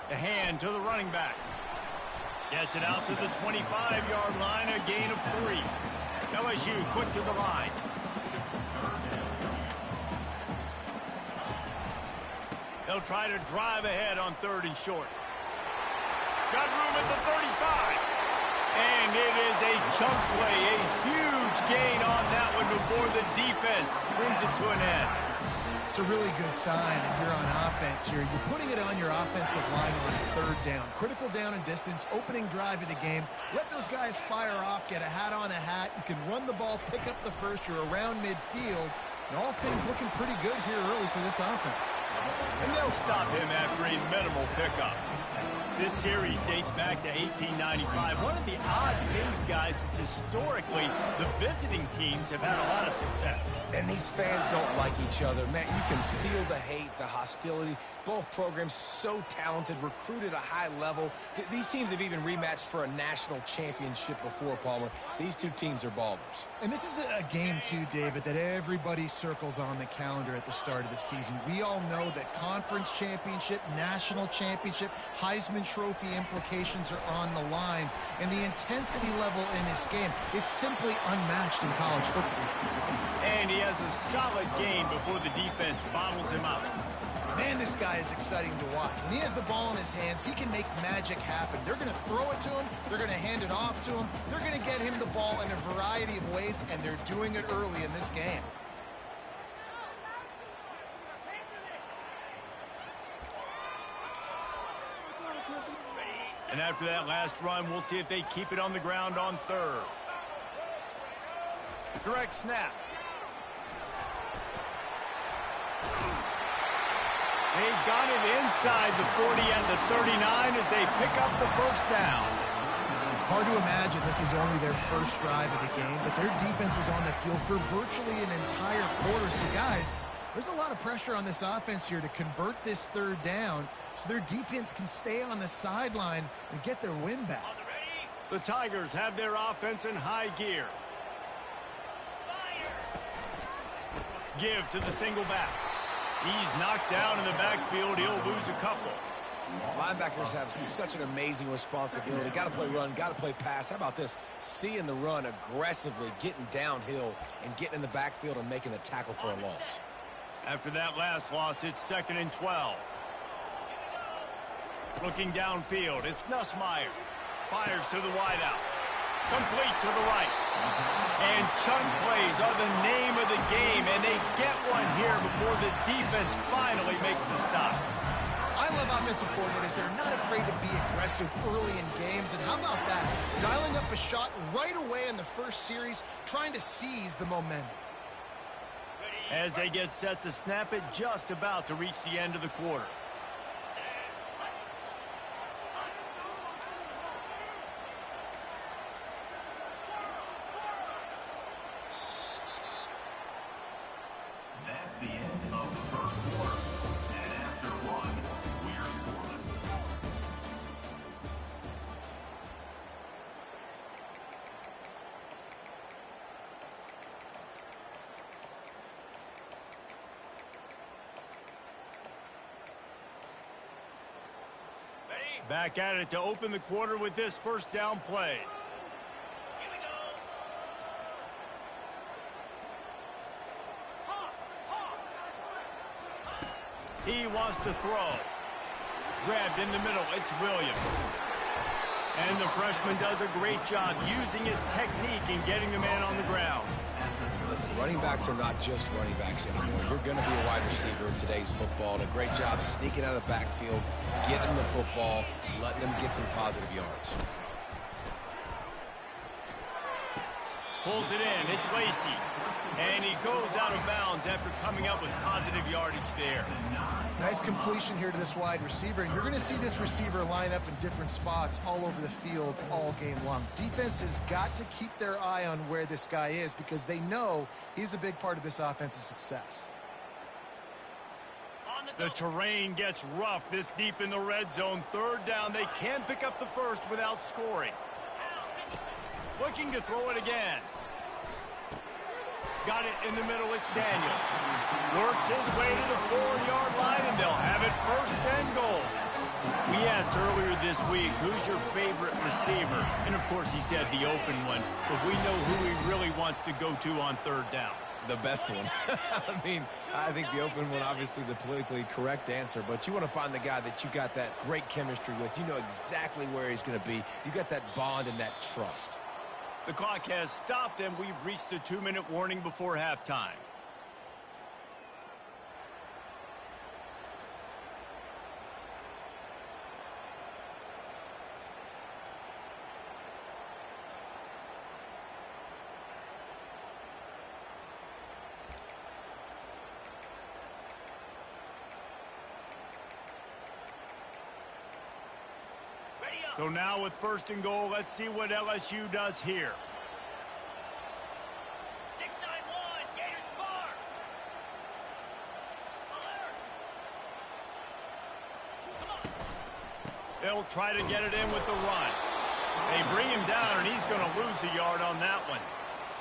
The hand to the running back. Gets it out to the 25-yard line, a gain of 3. LSU quick to the line. They'll try to drive ahead on 3rd and short. Got room at the 35. And it is a chunk play, a huge gain on that one before the defense brings it to an end. It's a really good sign if you're on offense here. You're putting it on your offensive line on 3rd down. Critical down and distance, opening drive of the game. Let those guys fire off, get a hat on a hat. You can run the ball, pick up the first. You're around midfield. And all things looking pretty good here early for this offense. And they'll stop him after a minimal pickup. This series dates back to 1895. One of the odd things, guys, is historically the visiting teams have had a lot of success. And these fans don't like each other. Man, you can feel the hate, the hostility. Both programs so talented, recruited at a high level. These teams have even rematched for a national championship before, Palmer. These two teams are ballers. And this is a game, too, David, that everybody circles on the calendar at the start of the season. We all know that conference championship, national championship, Heisman Trophy implications are on the line. And the intensity level in this game, it's simply unmatched in college football. And he has a solid game before the defense bottles him up. Man, this guy is exciting to watch. When he has the ball in his hands, he can make magic happen. They're going to throw it to him. They're going to hand it off to him. They're going to get him the ball in a variety of ways, and they're doing it early in this game. And after that last run, we'll see if they keep it on the ground on 3rd. Direct snap. They've got it inside the 40 and the 39 as they pick up the first down. Hard to imagine this is only their first drive of the game, but their defense was on the field for virtually an entire quarter. So, guys, there's a lot of pressure on this offense here to convert this 3rd down so their defense can stay on the sideline and get their win back. The Tigers have their offense in high gear. Give to the single back. He's knocked down in the backfield. He'll lose a couple. Linebackers have such an amazing responsibility. Got to play run, got to play pass. How about this? Seeing the run aggressively, getting downhill, and getting in the backfield and making the tackle for a loss. After that last loss, it's 2nd and 12. Looking downfield, it's Nussmeier. Fires to the wideout. Complete to the right. And chunk plays are the name of the game, and they get one here before the defense finally makes the stop. I love offensive coordinators. They're not afraid to be aggressive early in games. And how about that? Dialing up a shot right away in the first series, trying to seize the momentum. As they get set to snap it, just about to reach the end of the quarter. That's the end of the first quarter. And after one, we're scoreless. Back at it to open the quarter with this first down play. He wants to throw. Grabbed in the middle. It's Williams. And the freshman does a great job using his technique and getting the man on the ground. Listen, running backs are not just running backs anymore. You're going to be a wide receiver in today's football. And a great job sneaking out of the backfield, getting the football, letting them get some positive yards. Pulls it in. It's Lacy. And he goes out of bounds after coming up with positive yardage there. Nice completion here to this wide receiver. And you're going to see this receiver line up in different spots all over the field all game long. Defense has got to keep their eye on where this guy is because they know he's a big part of this offense's success. The terrain gets rough this deep in the red zone. Third down. They can pick up the first without scoring. Looking to throw it again. Got it in the middle. It's Daniels. Works his way to the 4-yard line, and they'll have it first and goal. We asked earlier this week, who's your favorite receiver? And, of course, he said the open one. But we know who he really wants to go to on third down. The best one. I mean, I think the open one, obviously the politically correct answer, but you want to find the guy that you got that great chemistry with. You know exactly where he's going to be. You got that bond and that trust. The clock has stopped, and we've reached the 2-minute warning before halftime. So now with first and goal, let's see what LSU does here. 6-9-1, Gators score! Alert! They'll try to get it in with the run. They bring him down, and he's going to lose a yard on that one.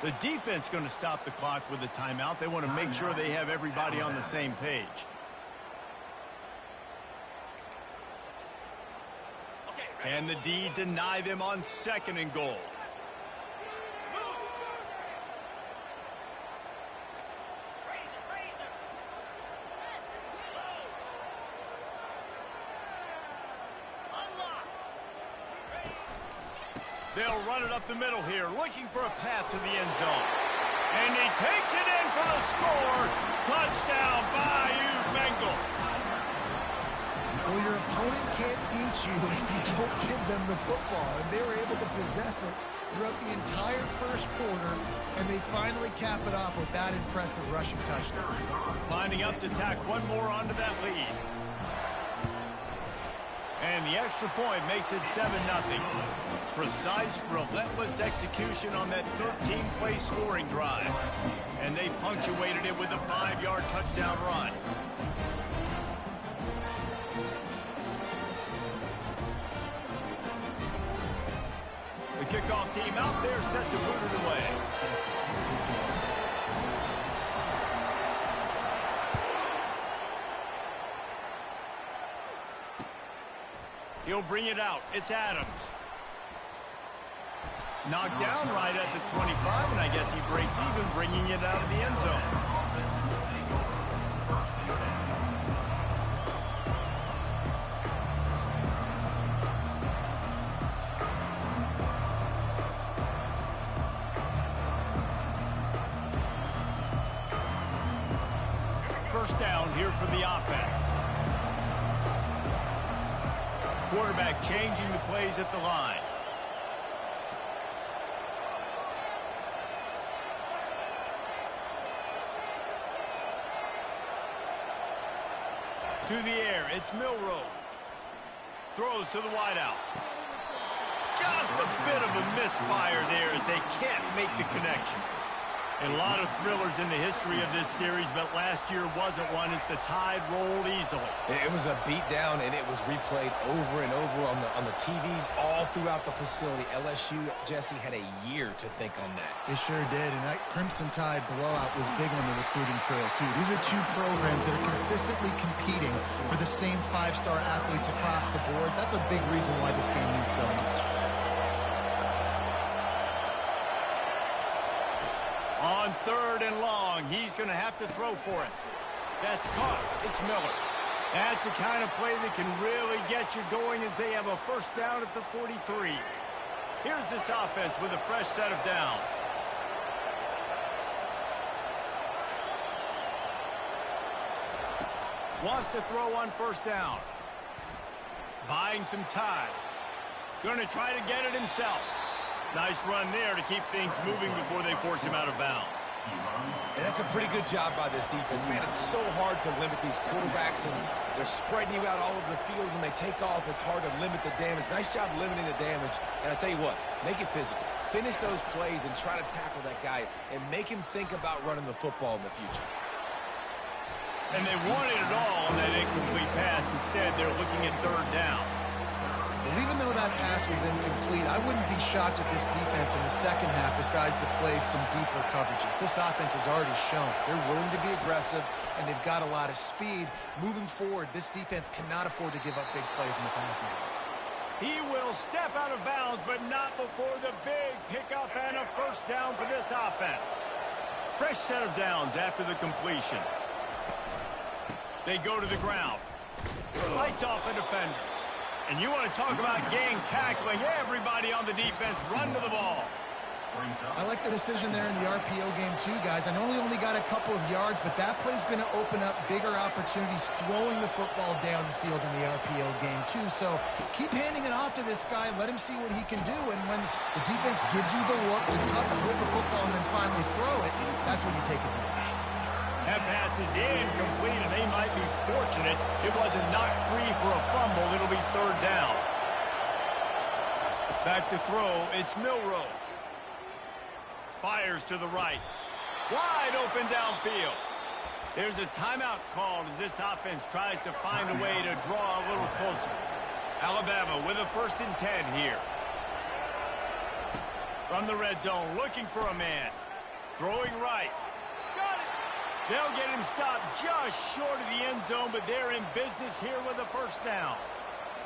The defense going to stop the clock with a timeout. They want to make sure they have everybody on the same page. Can the D deny them on second and goal? They'll run it up the middle here, looking for a path to the end zone. And he takes it in for the score. Touchdown, Bayou Bengals. Well, your opponent can't beat you if you don't give them the football. And they were able to possess it throughout the entire first quarter, and they finally cap it off with that impressive rushing touchdown. Lining up to tack one more onto that lead. And the extra point makes it 7-0. Precise, relentless execution on that 13-play scoring drive. And they punctuated it with a 5-yard touchdown run. The kickoff team out there set to boot it away. He'll bring it out. It's Adams. Knocked down right at the 25, and I guess he breaks even, bringing it out of the end zone. First down here for the offense. Quarterback changing the plays at the line. To the air, it's Milroe. Throws to the wideout. Just a bit of a misfire there as they can't make the connection. And a lot of thrillers in the history of this series, but last year wasn't one as the Tide rolled easily. It was a beatdown, and it was replayed over and over on the TVs all throughout the facility. LSU, Jesse, had a year to think on that. They sure did, and that Crimson Tide blowout was big on the recruiting trail, too. These are two programs that are consistently competing for the same 5-star athletes across the board. That's a big reason why this game means so much. On third and long, he's going to have to throw for it. That's caught. It's Miller. That's the kind of play that can really get you going as they have a first down at the 43. Here's this offense with a fresh set of downs. Wants to throw on first down. Buying some time. Going to try to get it himself. Nice run there to keep things moving before they force him out of bounds. And that's a pretty good job by this defense. Man, it's so hard to limit these quarterbacks, and they're spreading you out all over the field. When they take off, it's hard to limit the damage. Nice job limiting the damage. And I tell you what, make it physical. Finish those plays and try to tackle that guy and make him think about running the football in the future. And they wanted it all on that incomplete pass. Instead, they're looking at third down. Well, even though that pass was incomplete, I wouldn't be shocked if this defense in the second half decides to play some deeper coverages. This offense has already shown they're willing to be aggressive, and they've got a lot of speed. Moving forward, this defense cannot afford to give up big plays in the passing game. He will step out of bounds, but not before the big pickup and a first down for this offense. Fresh set of downs after the completion. They go to the ground. Fights off a defender. And you want to talk about gang tackling. Everybody on the defense run to the ball. I like the decision there in the RPO game too, guys. I know he only got a couple of yards, but that play's going to open up bigger opportunities throwing the football down the field in the RPO game too. So keep handing it off to this guy. Let him see what he can do. And when the defense gives you the look to hold the football and then finally throw it, that's when you take advantage. That pass is incomplete, and they might be fortunate it wasn't knocked free for a fumble. It'll be third down. Back to throw, it's Milroe. Fires to the right. Wide open downfield. There's a timeout called as this offense tries to find a way to draw a little closer. Alabama with a 1st and 10 here. From the red zone, looking for a man. Throwing right. Got it! They'll get him stopped just short of the end zone, but they're in business here with a first down.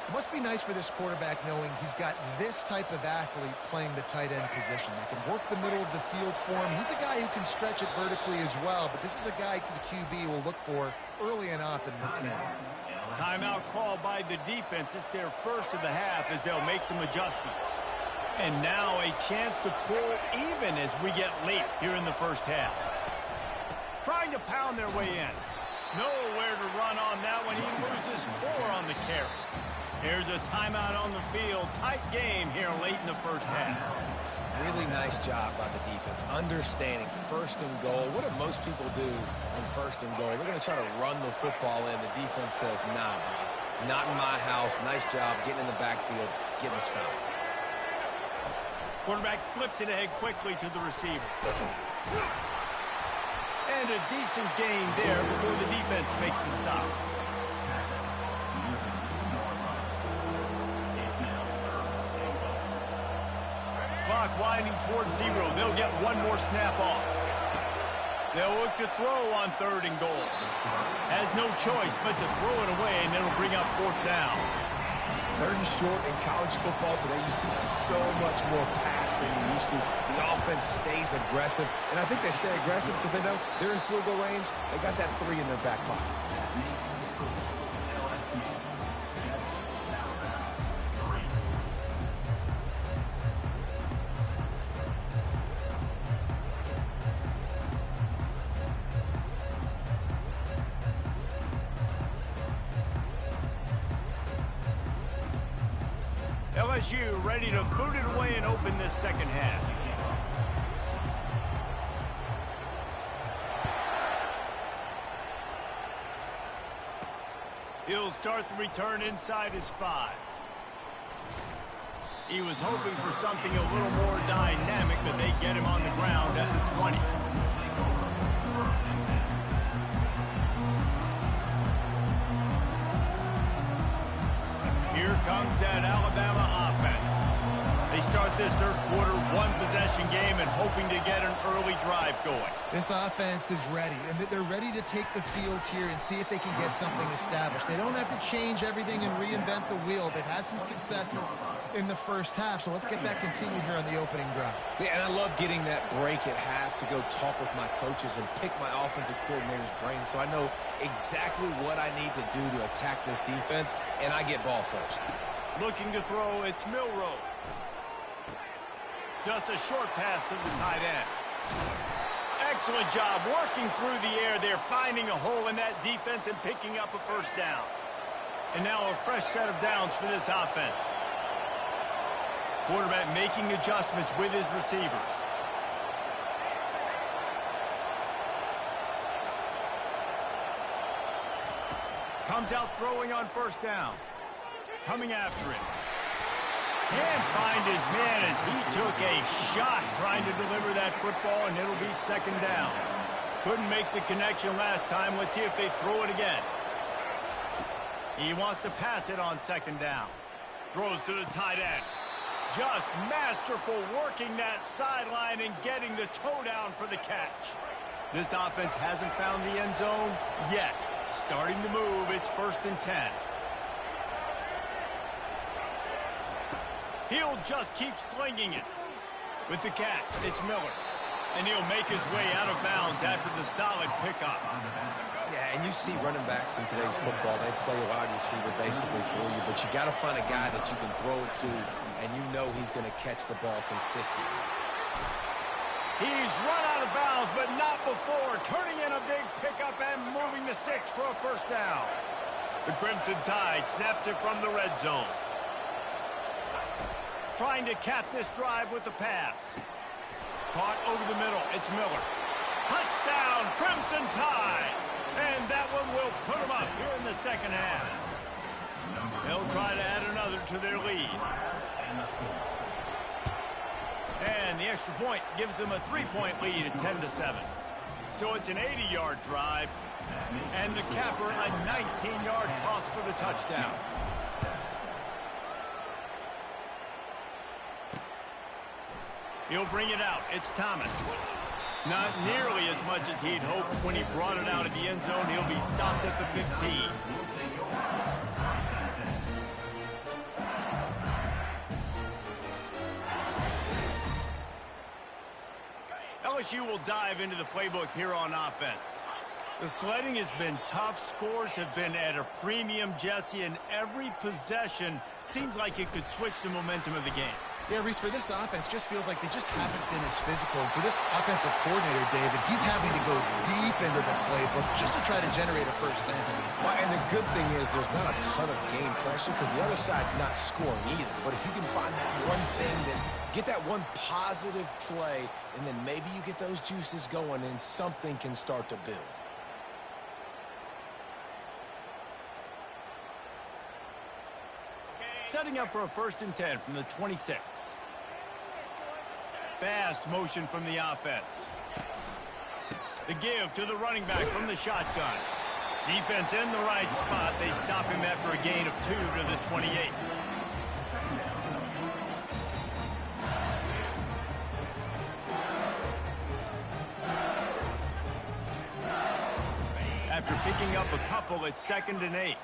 It must be nice for this quarterback knowing he's got this type of athlete playing the tight end position. They can work the middle of the field for him. He's a guy who can stretch it vertically as well, but this is a guy the QB will look for early and often in this game. Timeout called by the defense. It's their first of the half as they'll make some adjustments. And now a chance to pull even as we get late here in the first half. Trying to pound their way in. Nowhere to run on that one. He loses 4 on the carry. Here's a timeout on the field. Tight game here late in the first half. Really nice job by the defense. Understanding 1st and goal. What do most people do on 1st and goal? They're going to try to run the football in. The defense says, nah, not in my house. Nice job getting in the backfield, getting the stop. Quarterback flips it ahead quickly to the receiver. And a decent gain there before the defense makes the stop. Clock winding towards 0. They'll get one more snap off. They'll look to throw on 3rd and goal. Has no choice but to throw it away, and it'll bring up 4th down. 3rd and short in college football today, you see so much more pass than you used to. The offense stays aggressive, and I think they stay aggressive because they know they're in field goal range. They got that 3 in their back pocket. LSU ready to boot it away and open this second half. He'll start the return inside his 5. He was hoping for something a little more dynamic, but they get him on the ground at the 20. Here comes that Alabama offense. They start this third quarter one-possession game and hoping to get an early drive going. This offense is ready, and they're ready to take the field here and see if they can get something established. They don't have to change everything and reinvent the wheel. They've had some successes in the first half, so let's get that continued here on the opening drive. Yeah, and I love getting that break at half to go talk with my coaches and pick my offensive coordinator's brain so I know exactly what I need to do to attack this defense, and I get ball first. Looking to throw, it's Milroe. Just a short pass to the tight end. Excellent job working through the air there, finding a hole in that defense and picking up a first down. And now a fresh set of downs for this offense. Quarterback making adjustments with his receivers. Comes out throwing on first down. Coming after it. Can't find his man as he took a shot trying to deliver that football, and it'll be second down. Couldn't make the connection last time. Let's see if they throw it again. He wants to pass it on second down. Throws to the tight end. Just masterful working that sideline and getting the toe down for the catch. This offense hasn't found the end zone yet. Starting to move, it's 1st and 10. He'll just keep slinging it. With the catch, it's Miller. And he'll make his way out of bounds after the solid pickup. Yeah, and you see running backs in today's football, they play a wide receiver basically for you, but you got to find a guy that you can throw it to, and you know he's going to catch the ball consistently. He's run out of bounds, but not before. Turning in a big pickup and moving the sticks for a first down. The Crimson Tide snaps it from the red zone. Trying to cap this drive with the pass. Caught over the middle. It's Miller. Touchdown, Crimson Tide. And that one will put them up here in the second half. They'll try to add another to their lead. And the extra point gives them a 3-point lead at 10-7. So it's an 80-yard drive. And the capper, a 19-yard toss for the touchdown. He'll bring it out. It's Thomas. Not nearly as much as he'd hoped when he brought it out of the end zone. He'll be stopped at the 15. LSU will dive into the playbook here on offense. The sledding has been tough. Scores have been at a premium, Jesse, and every possession seems like it could switch the momentum of the game. Yeah, Reese, for this offense, just feels like they just haven't been as physical. For this offensive coordinator, David, he's having to go deep into the playbook just to try to generate a first down. Well, and the good thing is there's not a ton of game pressure because the other side's not scoring either. But if you can find that one thing, that get that one positive play, and then maybe you get those juices going and something can start to build. Setting up for a 1st and 10 from the 26. Fast motion from the offense. The give to the running back from the shotgun. Defense in the right spot. They stop him after a gain of 2 to the 28. After picking up a couple, it's 2nd and 8.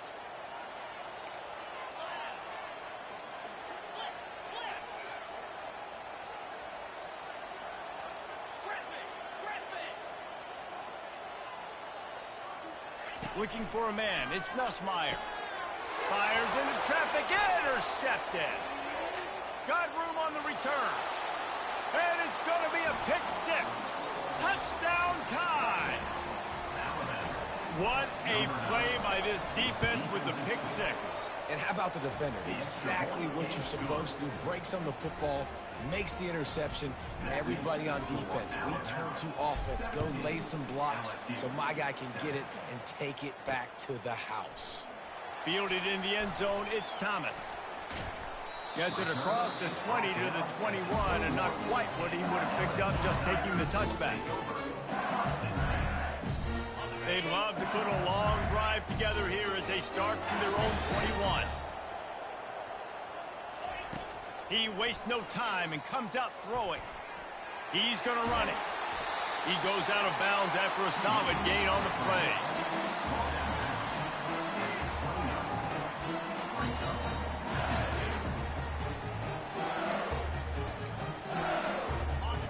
Looking for a man. It's Nussmeier. Fires into traffic. Intercepted. Got room on the return. And it's going to be a pick 6. Touchdown Tide. What a play by this defense with the pick 6. And how about the defender? Exactly what you're supposed to do. Breaks on the football, makes the interception. Everybody on defense, we turn to offense. Go lay some blocks so my guy can get it and take it back to the house. Fielded in the end zone, it's Thomas. Gets it across the 20 to the 21, and not quite what he would have picked up just taking the touchback. They'd love to put a long drive together here as they start from their own 21. He wastes no time and comes out throwing. He's going to run it. He goes out of bounds after a solid gain on the play.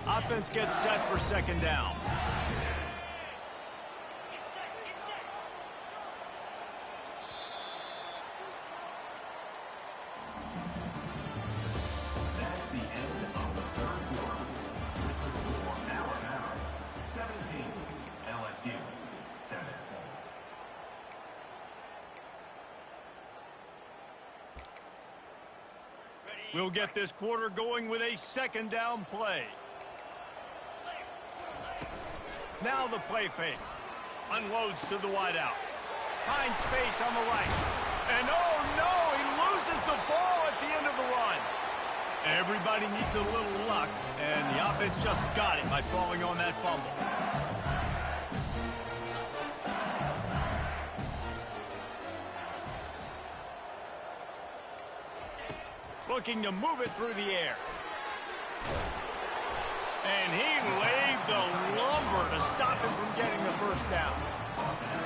Offense gets set for 2nd down. We'll get this quarter going with a second down play. Now the play fake. Unloads to the wideout. Finds space on the right. And oh no, he loses the ball at the end of the run. Everybody needs a little luck, and the offense just got it by falling on that fumble. Looking to move it through the air. And he laid the lumber to stop him from getting the first down.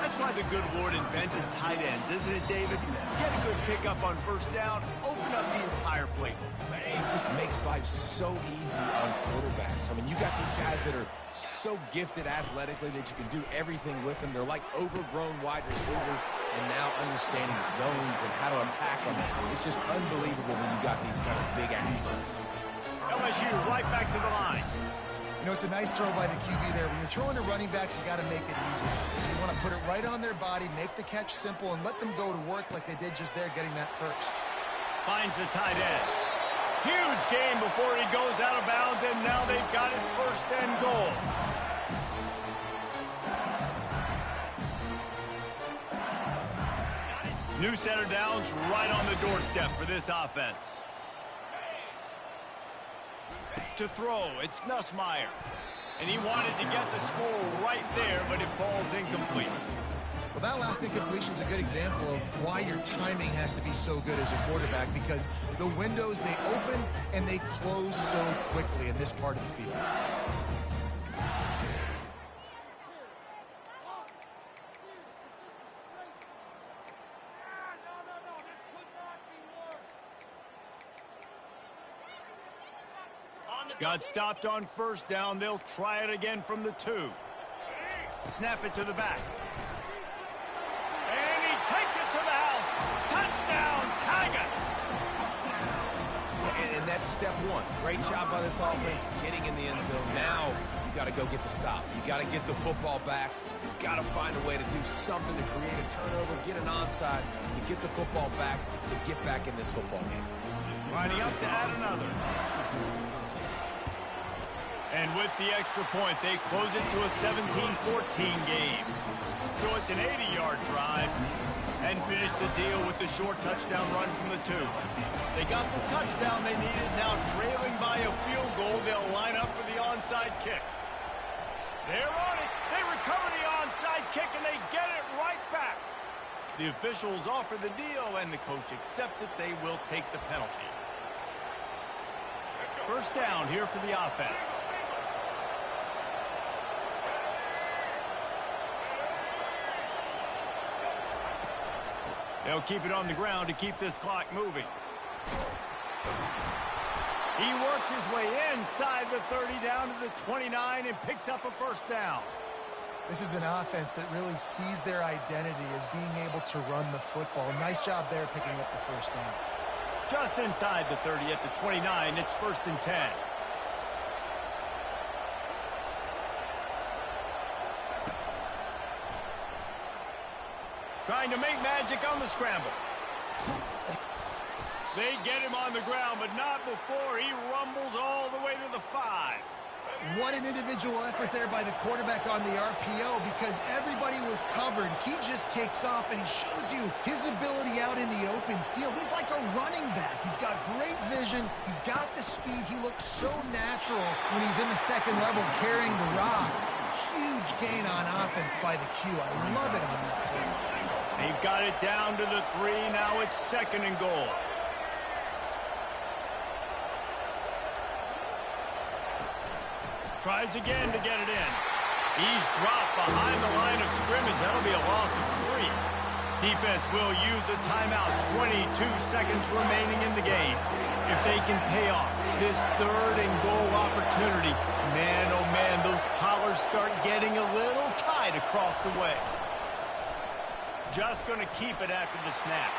That's why the good Lord invented tight ends, isn't it, David? Get a good pickup on first down, open up the entire plate. Man, it just makes life so easy on quarterbacks. I mean, you got these guys that are so gifted athletically that you can do everything with them. They're like overgrown wide receivers, and now understanding zones and how to attack them. It's just unbelievable when you got these kind of big athletes. LSU right back to the line. You know, it's a nice throw by the QB there. When you're throwing to running backs, you got to make it easy. So you want to put it right on their body, make the catch simple, and let them go to work like they did just there, getting that first. Finds the tight end. Huge gain before he goes out of bounds, and now they've got it first and goal. New center downs right on the doorstep for this offense. To throw, it's Nussmeier. And he wanted to get the score right there, but it falls incomplete. Well, that last incompletion is a good example of why your timing has to be so good as a quarterback, because the windows, they open and they close so quickly in this part of the field. Got stopped on first down. They'll try it again from the 2. Snap it to the back. And he takes it to the house. Touchdown, Tigers! And that's step one. Great job by this offense getting in the end zone. Now you got to go get the stop. You got to get the football back. You got to find a way to do something to create a turnover, get an onside, to get the football back, to get back in this football game. Lining up to add another. And with the extra point, they close it to a 17-14 game. So it's an 80-yard drive, and finish the deal with the short touchdown run from the 2. They got the touchdown they needed. Now trailing by a field goal, they'll line up for the onside kick. They're on it. They recover the onside kick, and they get it right back. The officials offer the deal, and the coach accepts it. They will take the penalty. First down here for the offense. They'll keep it on the ground to keep this clock moving. He works his way inside the 30 down to the 29 and picks up a first down. This is an offense that really sees their identity as being able to run the football. Nice job there picking up the first down. Just inside the 30 at the 29, it's 1st and 10. Trying to make magic on the scramble. They get him on the ground, but not before he rumbles all the way to the 5. What an individual effort there by the quarterback on the RPO, because everybody was covered. He just takes off, and he shows you his ability out in the open field. He's like a running back. He's got great vision. He's got the speed. He looks so natural when he's in the second level carrying the rock. Huge gain on offense by the Q. I love it on that play. They've got it down to the 3. Now it's 2nd and goal. Tries again to get it in. He's dropped behind the line of scrimmage. That'll be a loss of 3. Defense will use a timeout. 22 seconds remaining in the game. If they can pay off this 3rd and goal opportunity, man, oh man, those collars start getting a little tight across the way. Just going to keep it after the snap.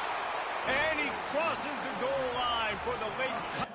And he crosses the goal line for the late touchdown.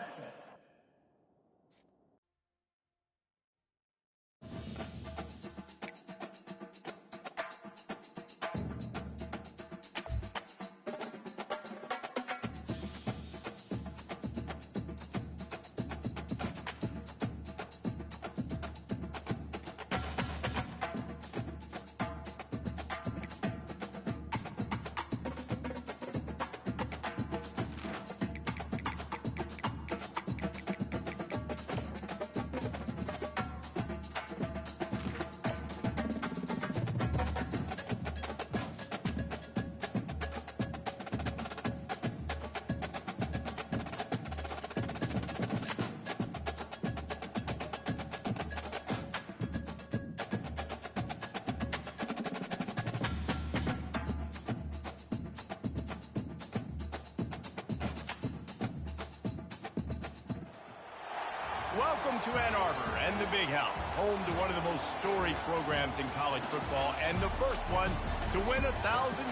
Welcome to Ann Arbor and the Big House, home to one of the most storied programs in college football and the first one to win 1,000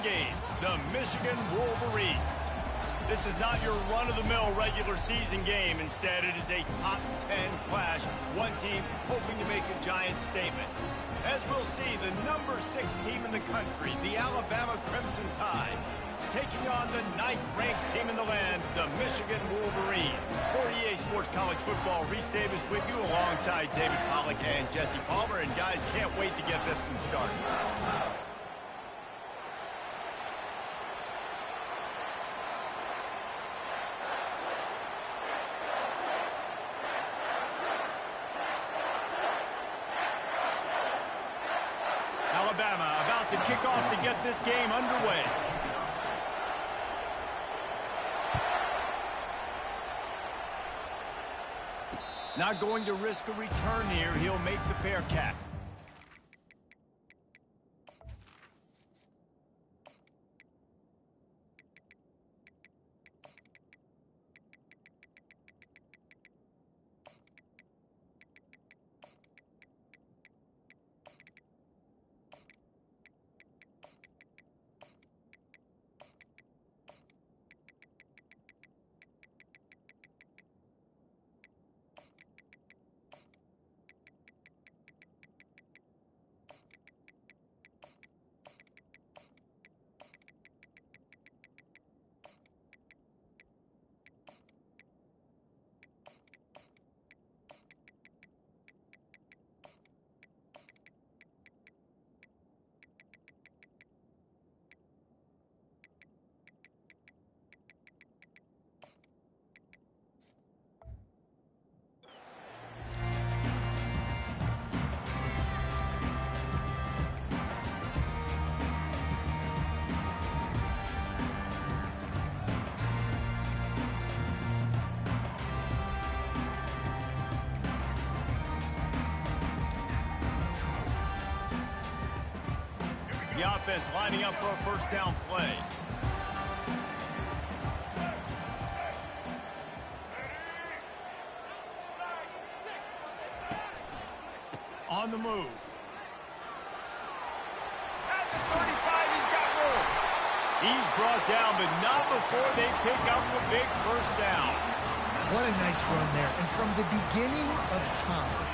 games, the Michigan Wolverines. This is not your run-of-the-mill regular season game. Instead, it is a top 10 clash, one team hoping to make a giant statement. As we'll see, the number 6 team in the country, the Alabama Crimson Tide, taking on the 9th-ranked team in the land, the Michigan Wolverines. For EA Sports College Football, Reese Davis with you alongside David Pollack and Jesse Palmer. And guys, can't wait to get this one started. Alabama about to kick off to get this game underway. Not going to risk a return here. He'll make the fair catch. The offense lining up for a first down play. On the move. At the 35, he's got room. He's brought down, but not before they pick up the big first down. What a nice run there. And from the beginning of time,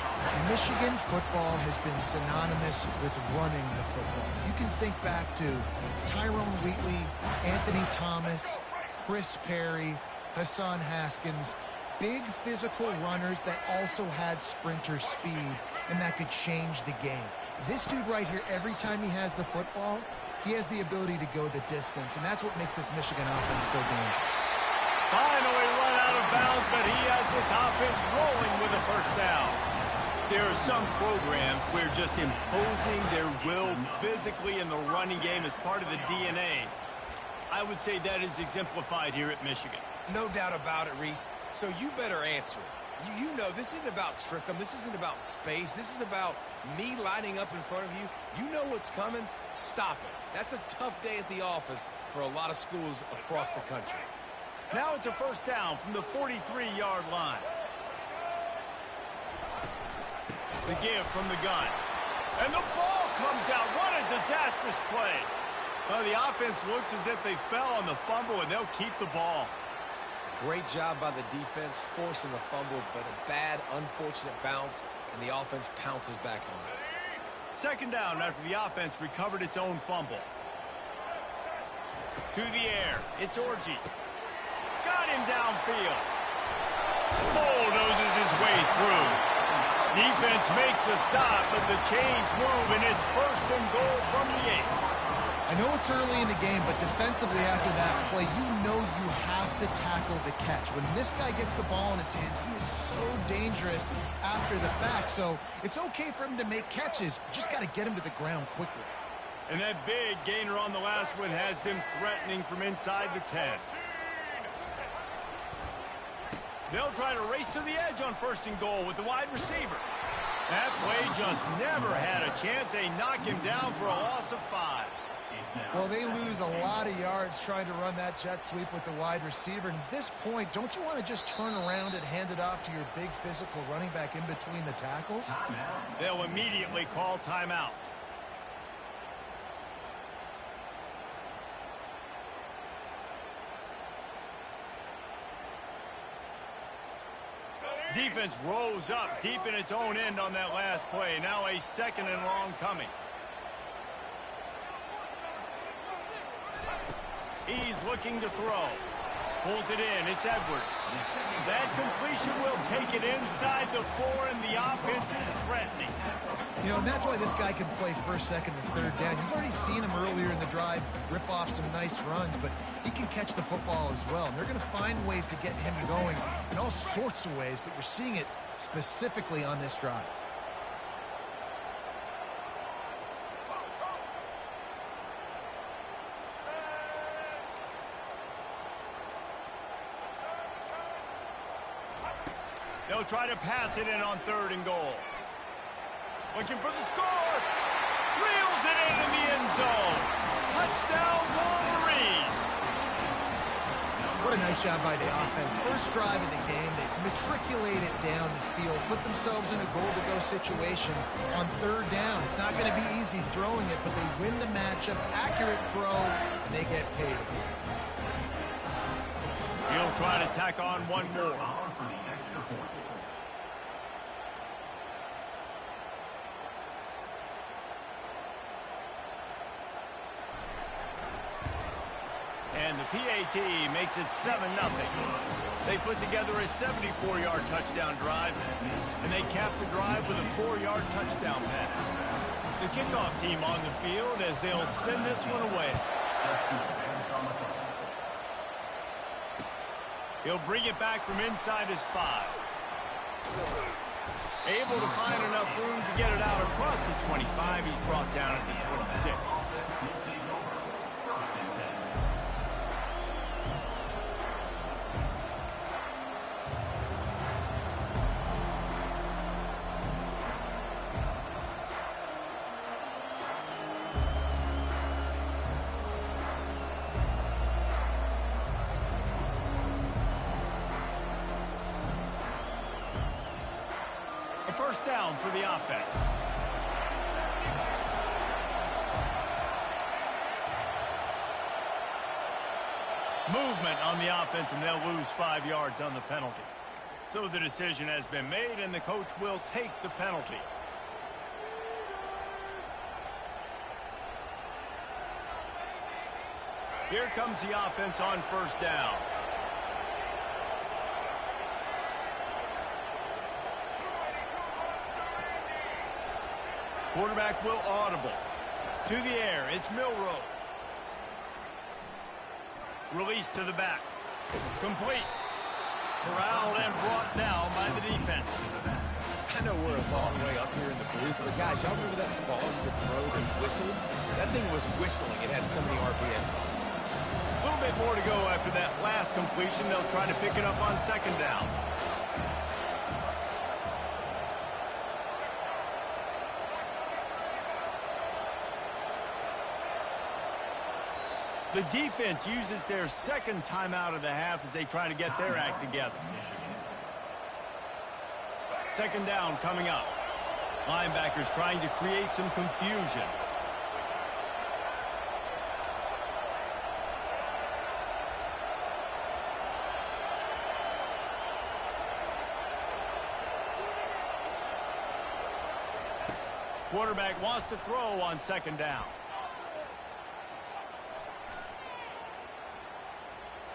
Michigan football has been synonymous with running the football. You can think back to Tyrone Wheatley, Anthony Thomas, Chris Perry, Hassan Haskins, big physical runners that also had sprinter speed and that could change the game. This dude right here, every time he has the football, he has the ability to go the distance, and that's what makes this Michigan offense so dangerous. Finally run out of bounds, but he has this offense rolling with a first down. There are some programs where just imposing their will physically in the running game is part of the DNA. I would say that is exemplified here at Michigan. No doubt about it, Reese. So you better answer it. You know this isn't about trick 'em. This isn't about space. This is about me lining up in front of you. You know what's coming. Stop it. That's a tough day at the office for a lot of schools across the country. Now it's a first down from the 43-yard line. The give from the gun. And the ball comes out. What a disastrous play. Well, the offense looks as if they fell on the fumble, and they'll keep the ball. Great job by the defense forcing the fumble, but a bad, unfortunate bounce, and the offense pounces back on it. Second down after the offense recovered its own fumble. To the air. It's Orji. Got him downfield. Bulldozes his way through. Defense makes a stop, but the chains move, and it's first and goal from the 8. I know it's early in the game, but defensively after that play, you know you have to tackle the catch. When this guy gets the ball in his hands, he is so dangerous after the fact. So it's okay for him to make catches. You just got to get him to the ground quickly. And that big gainer on the last one has them threatening from inside the 10. They'll try to race to the edge on first and goal with the wide receiver. That play just never had a chance. They knock him down for a loss of 5. Well, they lose a lot of yards trying to run that jet sweep with the wide receiver. And at this point, don't you want to just turn around and hand it off to your big physical running back in between the tackles? They'll immediately call timeout. Defense rolls up deep in its own end on that last play. Now a 2nd and long coming. He's looking to throw. Pulls it in. It's Edwards. That completion will take it inside the 4, and the offense is threatening. You know, and that's why this guy can play 1st, 2nd, and 3rd down. You've already seen him earlier in the drive rip off some nice runs, but he can catch the football as well. And they're going to find ways to get him going in all sorts of ways, but you're seeing it specifically on this drive. They'll try to pass it in on 3rd and goal. Looking for the score. Reels it into the end zone. Touchdown, Wolverines. What a nice job by the offense. First drive of the game, they matriculate it down the field, put themselves in a goal-to-go situation on 3rd down. It's not going to be easy throwing it, but they win the matchup, accurate throw, and they get paid. He'll try to tack on one more. And the PAT makes it 7-0. They put together a 74-yard touchdown drive, and they cap the drive with a 4-yard touchdown pass. The kickoff team on the field as they'll send this one away. He'll bring it back from inside his 5. Able to find enough room to get it out across the 25. He's brought down at the 26. A 1st down for the offense. Movement on the offense, and they'll lose 5 yards on the penalty. So the decision has been made, and the coach will take the penalty. Here comes the offense on 1st down. Quarterback will audible. To the air, it's Milroe. Release to the back. Complete. Corralled and brought down by the defense. I know we're a long way up here in the booth, but guys, y'all remember that ball you could throw that whistled? That thing was whistling. It had so many RPMs on it. A little bit more to go after that last completion. They'll try to pick it up on 2nd down. The defense uses their 2nd timeout of the half as they try to get their act together. 2nd down coming up. Linebackers trying to create some confusion. Quarterback wants to throw on 2nd down.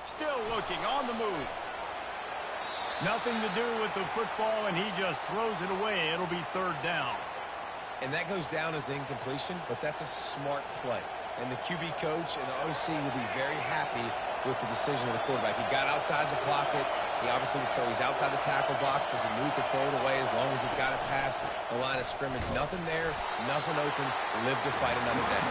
Still looking on the move. Nothing to do with the football, and he just throws it away. It'll be 3rd down. And that goes down as incompletion, but that's a smart play. And the QB coach and the OC will be very happy with the decision of the quarterback. He got outside the pocket. He obviously was so he's outside the tackle boxes and knew he could throw it away as long as he got it past the line of scrimmage. Nothing there, nothing open. Live to fight another day.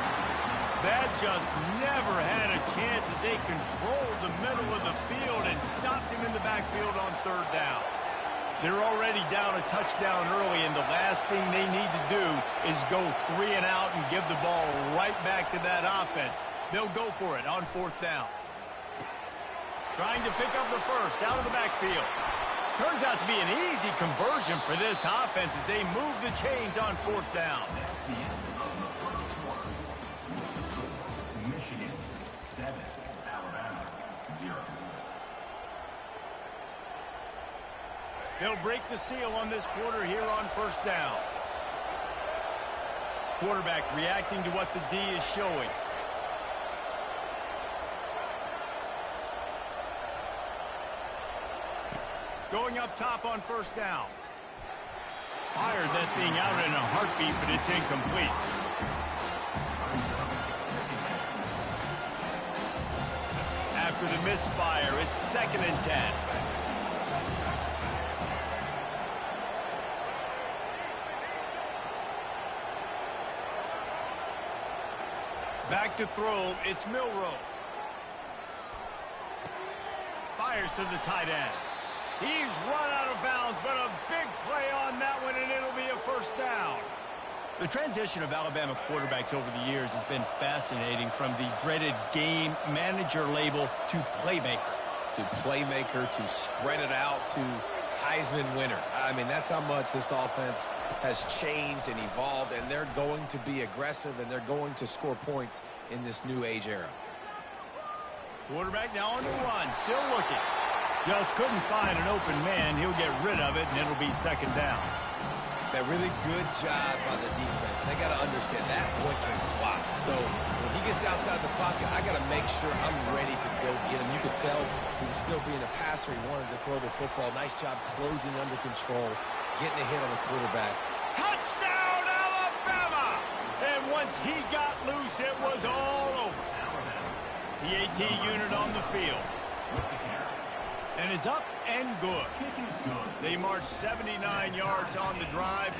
That just never had a chance as they controlled the middle of the field and stopped him in the backfield on 3rd down. They're already down a touchdown early, and the last thing they need to do is go 3 and out and give the ball right back to that offense. They'll go for it on 4th down. Trying to pick up the first out of the backfield. Turns out to be an easy conversion for this offense as they move the chains on 4th down. That's the end of the first quarter. Michigan 7, Alabama 0. They'll break the seal on this quarter here on 1st down. Quarterback reacting to what the D is showing. Going up top on 1st down. Fired that thing out in a heartbeat, but it's incomplete. After the misfire, it's 2nd and 10. Back to throw, it's Milroe. Fires to the tight end. He's run out of bounds, but a big play on that one, and it'll be a 1st down. The transition of Alabama quarterbacks over the years has been fascinating, from the dreaded game manager label to playmaker. To playmaker, to spread it out, to Heisman winner. I mean, that's how much this offense has changed and evolved, and they're going to be aggressive, and they're going to score points in this new age era. Quarterback now on the run, still looking. Just couldn't find an open man. He'll get rid of it, and it'll be 2nd down. That really good job by the defense. They got to understand that boy can fly. So when he gets outside the pocket, I got to make sure I'm ready to go get him. You could tell he was still being a passer. He wanted to throw the football. Nice job closing under control, getting a hit on the quarterback. Touchdown, Alabama! And once he got loose, it was all over. The AT unit on the field. And it's up and good. They marched 79 yards on the drive,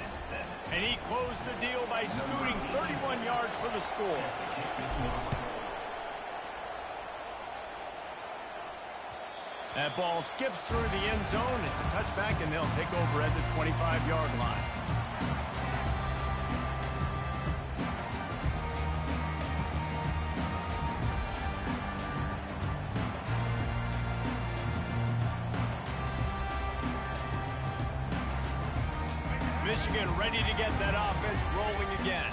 and he closed the deal by scooting 31 yards for the score. That ball skips through the end zone. It's a touchback, and they'll take over at the 25-yard line. Michigan ready to get that offense rolling again.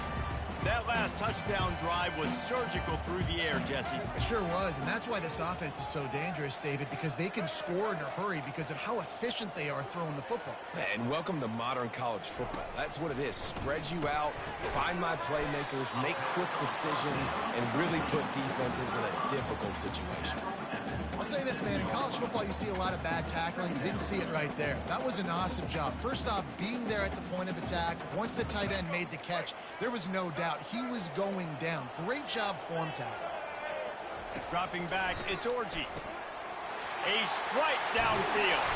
That last touchdown drive was surgical through the air, Jesse. It sure was, and that's why this offense is so dangerous, David, because they can score in a hurry because of how efficient they are throwing the football. And welcome to modern college football. That's what it is. Spread you out, find my playmakers, make quick decisions, and really put defenses in a difficult situation. I'll say this, man. In college football, you see a lot of bad tackling. You didn't see it right there. That was an awesome job. First off, being there at the point of attack. Once the tight end made the catch, there was no doubt he was going down. Great job form tackle. Dropping back, it's Orji. A strike downfield.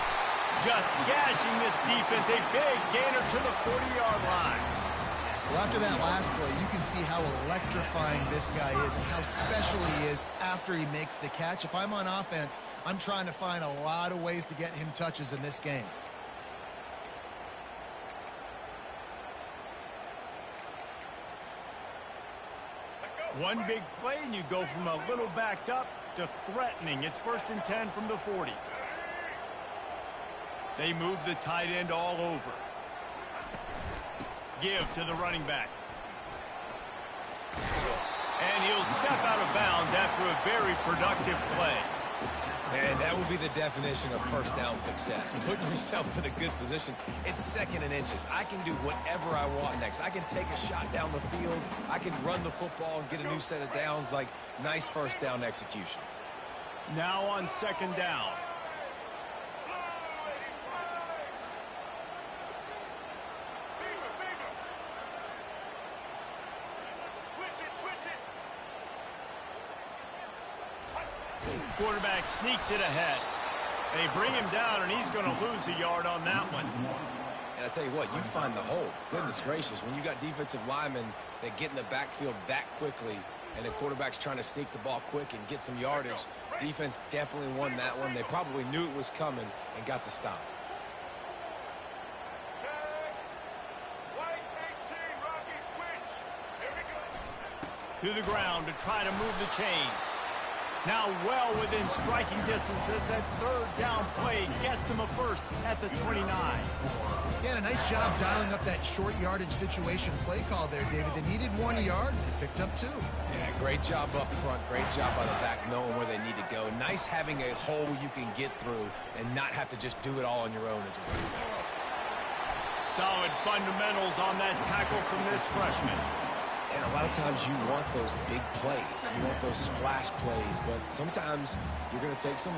Just gashing this defense. A big gainer to the 40-yard line. Well, after that last play, you can see how electrifying this guy is and how special he is after he makes the catch. If I'm on offense, I'm trying to find a lot of ways to get him touches in this game. One big play, and you go from a little backed up to threatening. It's 1st and 10 from the 40. They move the tight end all over. Give to the running back. And he'll step out of bounds after a very productive play. And that would be the definition of 1st down success. Putting yourself in a good position. It's 2nd and inches. I can do whatever I want next. I can take a shot down the field. I can run the football and get a new set of downs. Like, nice 1st down execution. Now on 2nd down. Quarterback sneaks it ahead. They bring him down, and he's going to lose a yard on that one. And I tell you what, you find the hole. Goodness gracious, when you got defensive linemen that get in the backfield that quickly, and the quarterback's trying to sneak the ball quick and get some yardage, defense definitely won that one. They probably knew it was coming and got the stop. to the ground to try to move the chains. Now well within striking distance as that third down play gets him a first at the 29. Yeah, a nice job dialing up that short yardage situation play call there, David. They needed 1 yard, and they picked up 2. Yeah, great job up front. Great job by the back knowing where they need to go. Nice having a hole you can get through and not have to just do it all on your own as a running back. Solid fundamentals on that tackle from this freshman. And a lot of times you want those big plays. You want those splash plays, but sometimes you're going to take some